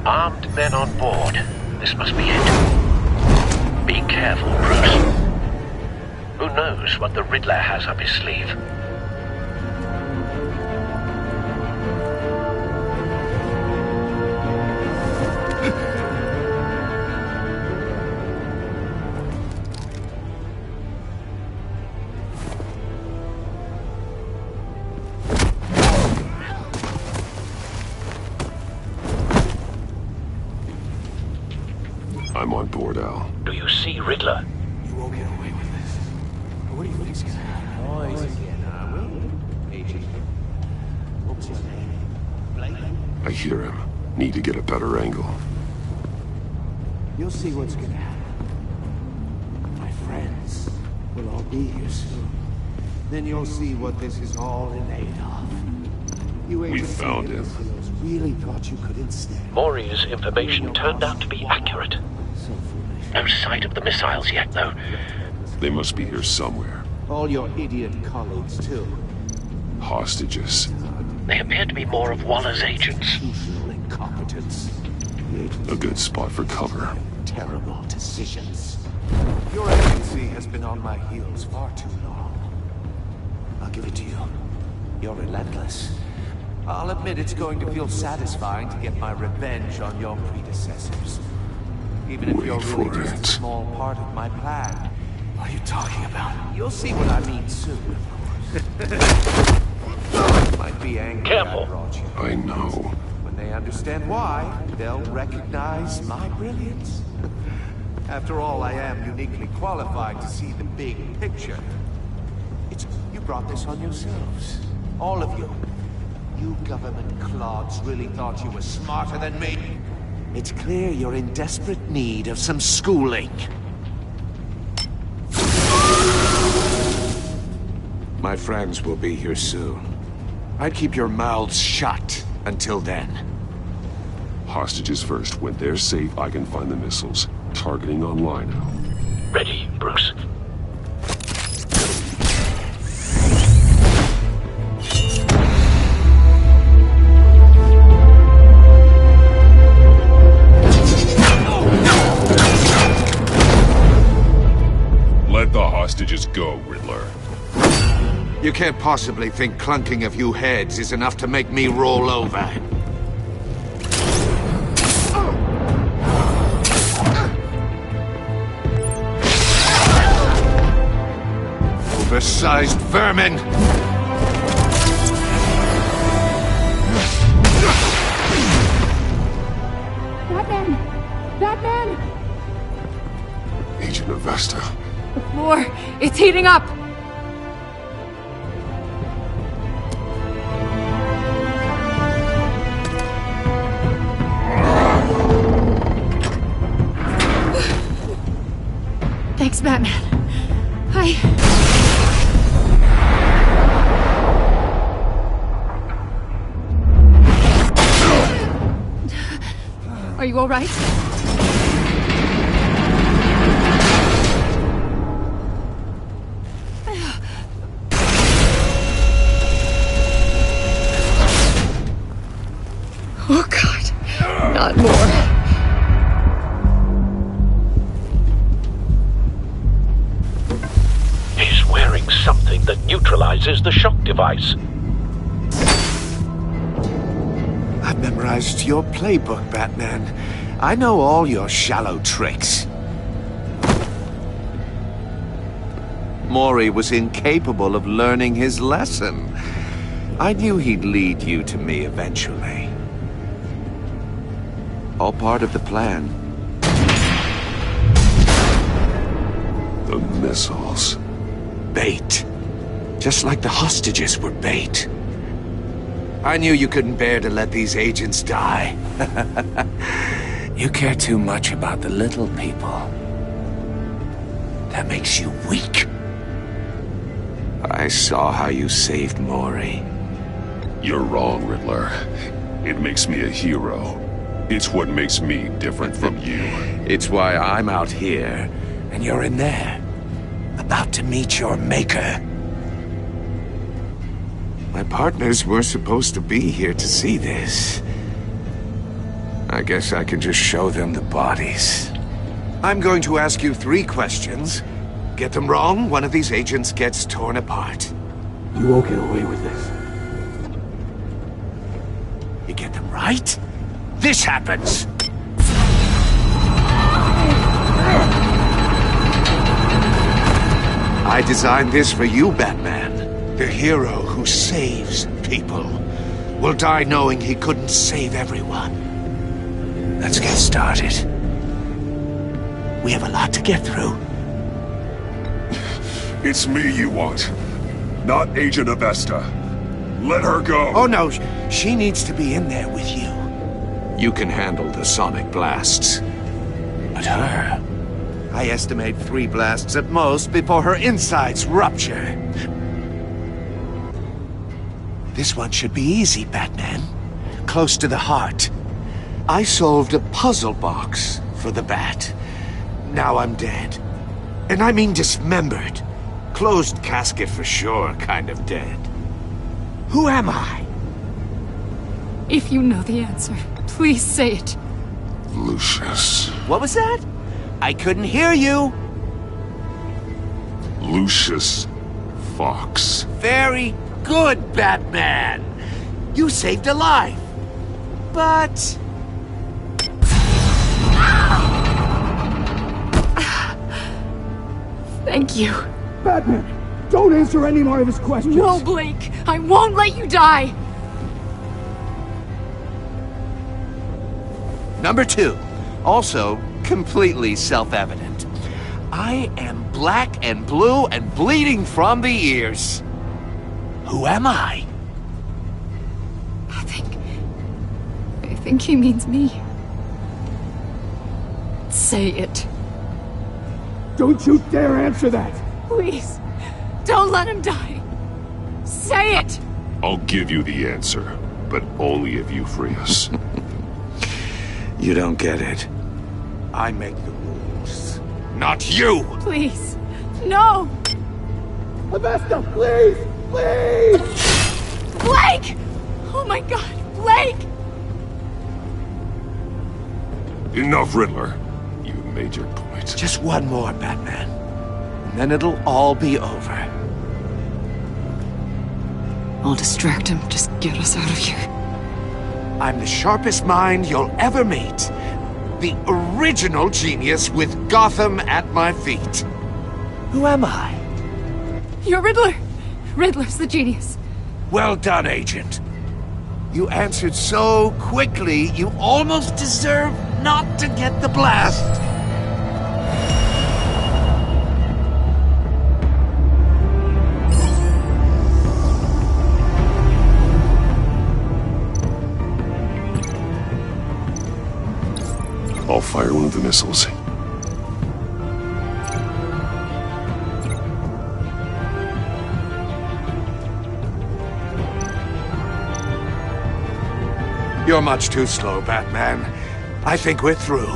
Armed men on board. This must be it. Be careful, Bruce. Who knows what the Riddler has up his sleeve? I'm on board, Al. Do you see Riddler? You won't get away with this. What do you think's gonna happen? Boys again, are we? Agent. What was his name? Blake? I hear him. Need to get a better angle. You'll see what's gonna happen. My friends will all be here soon. Then you'll see what this is all in aid of. You We found him. Really thought you could instead. Maury's information turned out to be accurate. No sight of the missiles yet, though. They must be here somewhere. All your idiot colleagues, too. Hostages. They appear to be more of Waller's agents. Institutional incompetence. A good spot for cover. Terrible decisions. Your agency has been on my heels far too long. I'll give it to you. You're relentless. I'll admit it's going to feel satisfying to get my revenge on your predecessors. Even if you're really just a small part of my plan. What are you talking about? You'll see what I mean soon, of course. Might be angry Careful. I brought you. I know. When they understand why, they'll recognize my brilliance. After all, I am uniquely qualified to see the big picture. You brought this on yourselves. All of you. You government clods really thought you were smarter than me. It's clear you're in desperate need of some schooling. My friends will be here soon. I'd keep your mouths shut until then. Hostages first. When they're safe, I can find the missiles. Targeting online now. Ready, Bruce. Let the hostages go, Riddler. You can't possibly think clunking a few heads is enough to make me roll over. Oversized vermin! Batman! Batman! Agent Avesta. The floor, it's heating up! Thanks, Batman. Are you all right? Oh, God. Not more. He's wearing something that neutralizes the shock device. I've memorized your playbook, Batman. I know all your shallow tricks. Mori was incapable of learning his lesson. I knew he'd lead you to me eventually. All part of the plan. The missiles. Bait. Just like the hostages were bait. I knew you couldn't bear to let these agents die. You care too much about the little people. That makes you weak. I saw how you saved Mori. You're wrong, Riddler. It makes me a hero. It's what makes me different from you. It's why I'm out here, and you're in there. About to meet your maker. My partners were supposed to be here to see this. I guess I can just show them the bodies. I'm going to ask you 3 questions. Get them wrong, one of these agents gets torn apart. You won't get away with this. You get them right, this happens! I designed this for you, Batman. The hero who saves people will die knowing he couldn't save everyone. Let's get started. We have a lot to get through. It's me you want, not Agent Avesta. Let her go. Oh no, she needs to be in there with you. You can handle the sonic blasts. But her, I estimate 3 blasts at most before her insides rupture. This one should be easy, Batman. Close to the heart. I solved a puzzle box for the Bat. Now I'm dead. And I mean dismembered. Closed casket for sure, kind of dead. Who am I? If you know the answer, please say it. Lucius. What was that? I couldn't hear you. Lucius Fox. Very good, Batman. You saved a life. But... Thank you. Batman, don't answer any more of his questions. No, Blake. I won't let you die. Number 2. Also, completely self-evident. I am black and blue and bleeding from the ears. Who am I? I think he means me. Say it. Don't you dare answer that! Please, don't let him die. Say it! I'll give you the answer, but only if you free us. You don't get it. I make the rules, not you! Please. No! Avesta, please! Please! Blake! Oh my god, Blake! Enough, Riddler. You've made your point. Just one more, Batman. And then it'll all be over. I'll distract him. Just get us out of here. I'm the sharpest mind you'll ever meet. The original genius with Gotham at my feet. Who am I? You're Riddler. Riddler's the genius. Well done, Agent. You answered so quickly, you almost deserve not to get the blast. I'll fire one of the missiles. You're much too slow, Batman. I think we're through.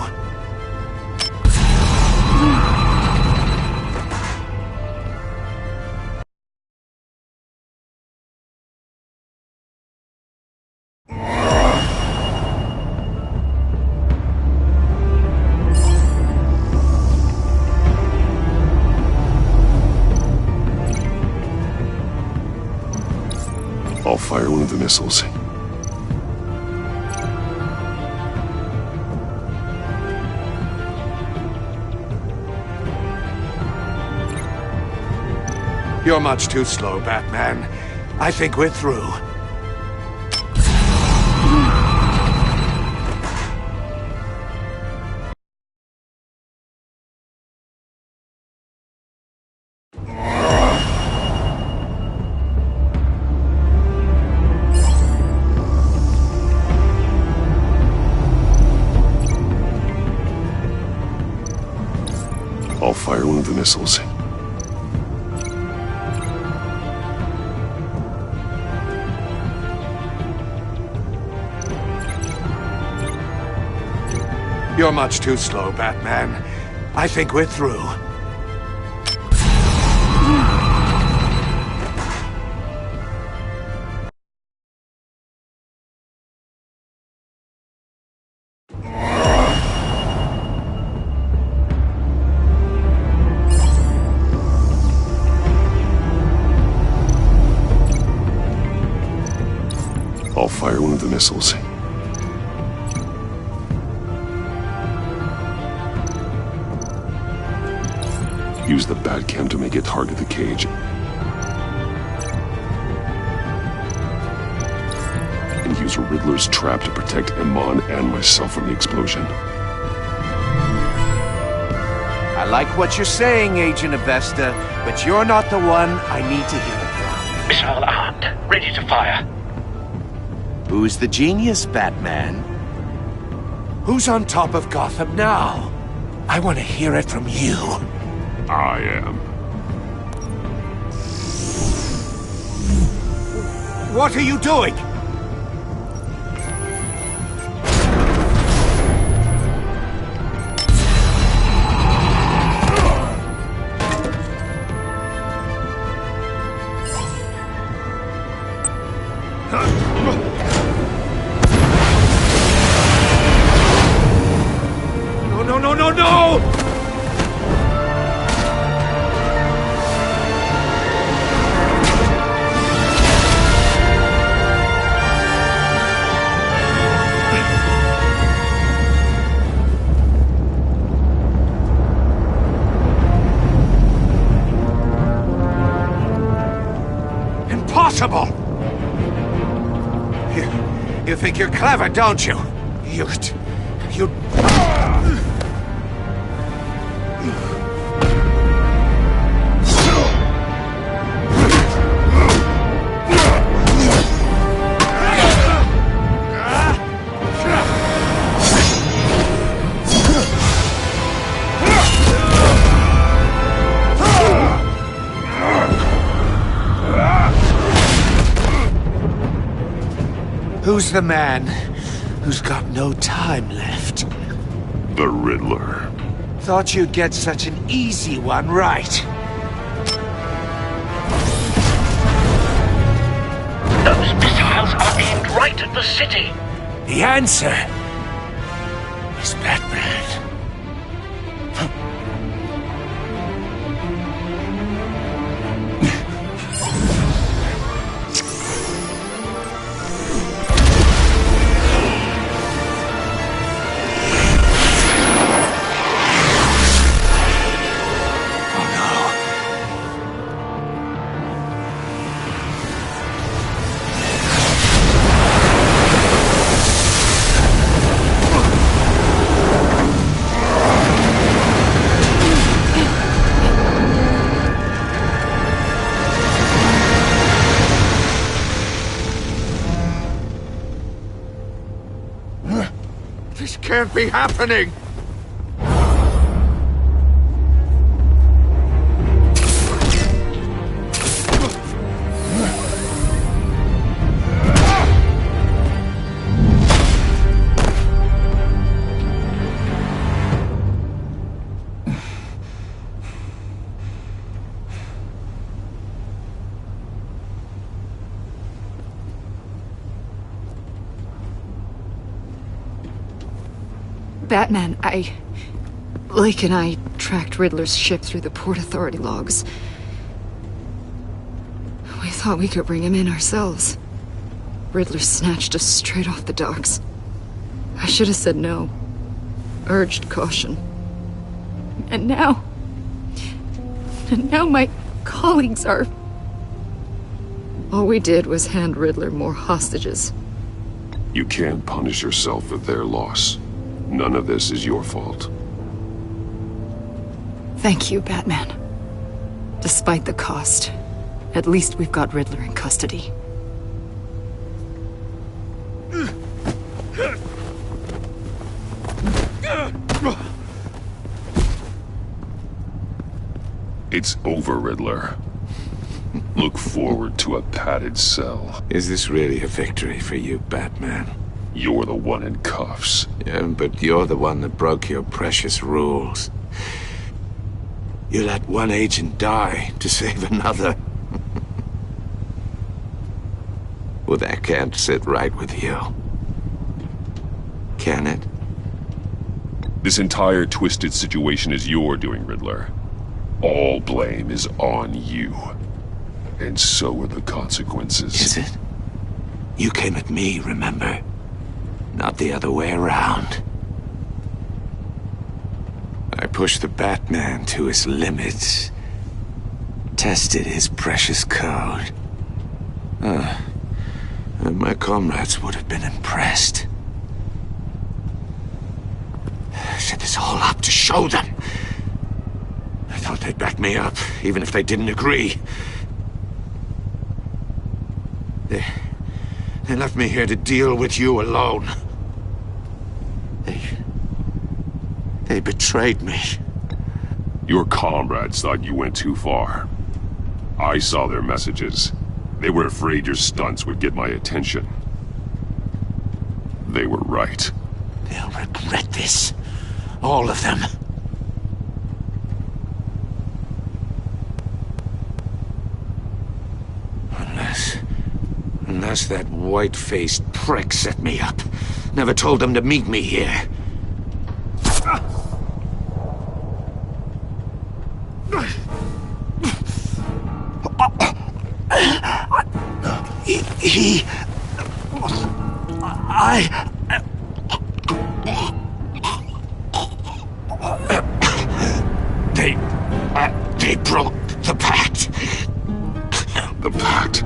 I'll fire one of the missiles. You're much too slow, Batman. I think we're through. I'll fire one of the missiles. You're much too slow, Batman. I think we're through. I'll fire one of the missiles. Use the Batcam to make it target the cage. And use Riddler's trap to protect Iman and myself from the explosion. I like what you're saying, Agent Avesta, but you're not the one I need to hear it from. Missile armed, ready to fire. Who's the genius, Batman? Who's on top of Gotham now? I want to hear it from you. I am. What are you doing? No! Impossible! You think you're clever, don't you? You... Who's the man who's got no time left? The Riddler. Thought you'd get such an easy one right. Those missiles are aimed right at the city. The answer is Batman. This can't be happening! Batman, Lake and I tracked Riddler's ship through the Port Authority logs. We thought we could bring him in ourselves. Riddler snatched us straight off the docks. I should have said no. Urged caution. And now my colleagues are... All we did was hand Riddler more hostages. You can't punish yourself for their loss. None of this is your fault. Thank you, Batman. Despite the cost, at least we've got Riddler in custody. It's over, Riddler. Look forward to a padded cell. Is this really a victory for you, Batman? You're the one in cuffs. Yeah, but you're the one that broke your precious rules. You let one agent die to save another. Well, that can't sit right with you. Can it? This entire twisted situation is your doing, Riddler. All blame is on you. And so are the consequences. Is it? You came at me, remember? Not the other way around. I pushed the Batman to his limits. Tested his precious code. And my comrades would have been impressed. I set this all up to show them. I thought they'd back me up, even if they didn't agree. They left me here to deal with you alone. They betrayed me. Your comrades thought you went too far. I saw their messages. They were afraid your stunts would get my attention. They were right. They'll regret this. All of them. Unless that white-faced prick set me up. Never told them to meet me here. They broke the pact. The pact?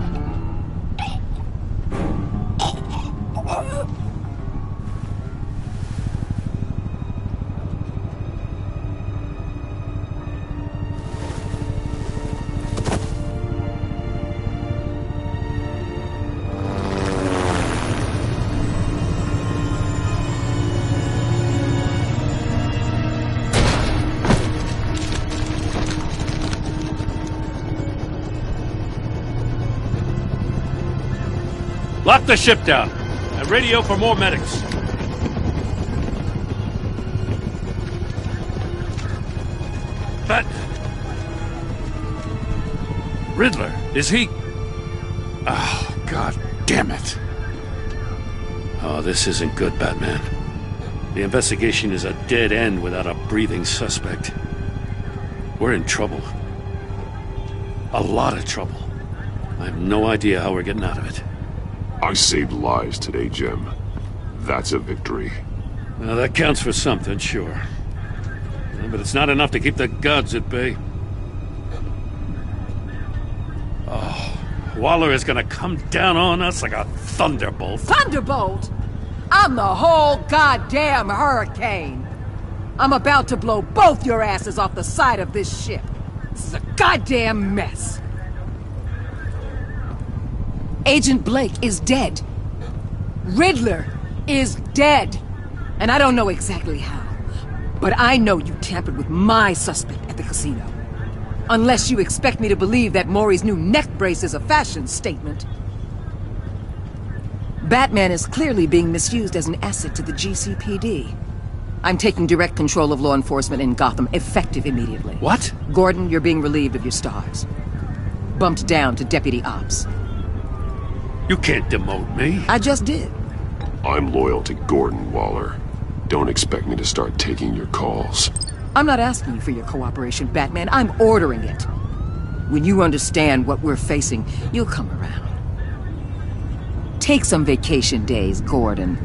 Lock the ship down. Radio for more medics. But... Riddler, is he... Oh, God damn it. Oh, this isn't good, Batman. The investigation is a dead end without a breathing suspect. We're in trouble. A lot of trouble. I have no idea how we're getting out of it. I saved lives today, Jim. That's a victory. Well, that counts for something, sure. Yeah, but it's not enough to keep the gods at bay. Oh, Waller is gonna come down on us like a thunderbolt. Thunderbolt? I'm the whole goddamn hurricane. I'm about to blow both your asses off the side of this ship. This is a goddamn mess. Agent Blake is dead. Riddler is dead. And I don't know exactly how, but I know you tampered with my suspect at the casino. Unless you expect me to believe that Maury's new neck brace is a fashion statement. Batman is clearly being misused as an asset to the GCPD. I'm taking direct control of law enforcement in Gotham, effective immediately. What? Gordon, you're being relieved of your stars. Bumped down to Deputy Ops. You can't demote me. I just did. I'm loyal to Gordon, Waller. Don't expect me to start taking your calls. I'm not asking you for your cooperation, Batman. I'm ordering it. When you understand what we're facing, you'll come around. Take some vacation days, Gordon.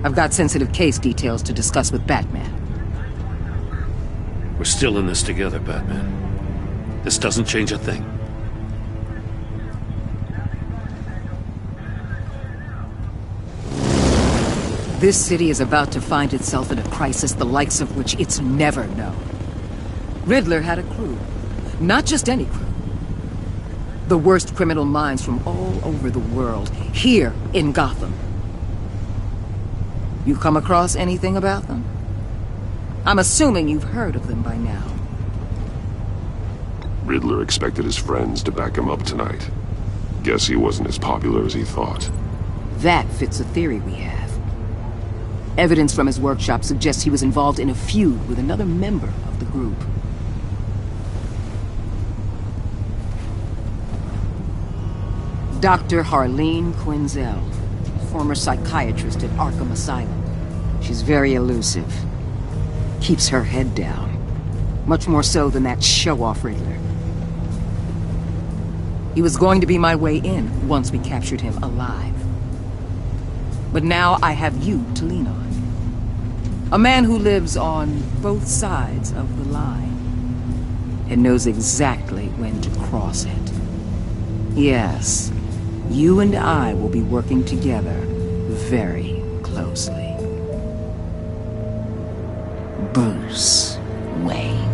I've got sensitive case details to discuss with Batman. We're still in this together, Batman. This doesn't change a thing. This city is about to find itself in a crisis the likes of which it's never known. Riddler had a crew. Not just any crew. The worst criminal minds from all over the world, here in Gotham. You come across anything about them? I'm assuming you've heard of them by now. Riddler expected his friends to back him up tonight. Guess he wasn't as popular as he thought. That fits a theory we have. Evidence from his workshop suggests he was involved in a feud with another member of the group. Dr. Harleen Quinzel, former psychiatrist at Arkham Asylum. She's very elusive. Keeps her head down. Much more so than that show-off Riddler. He was going to be my way in once we captured him alive. But now I have you to lean on. A man who lives on both sides of the line and knows exactly when to cross it. Yes, you and I will be working together very closely. Bruce Wayne.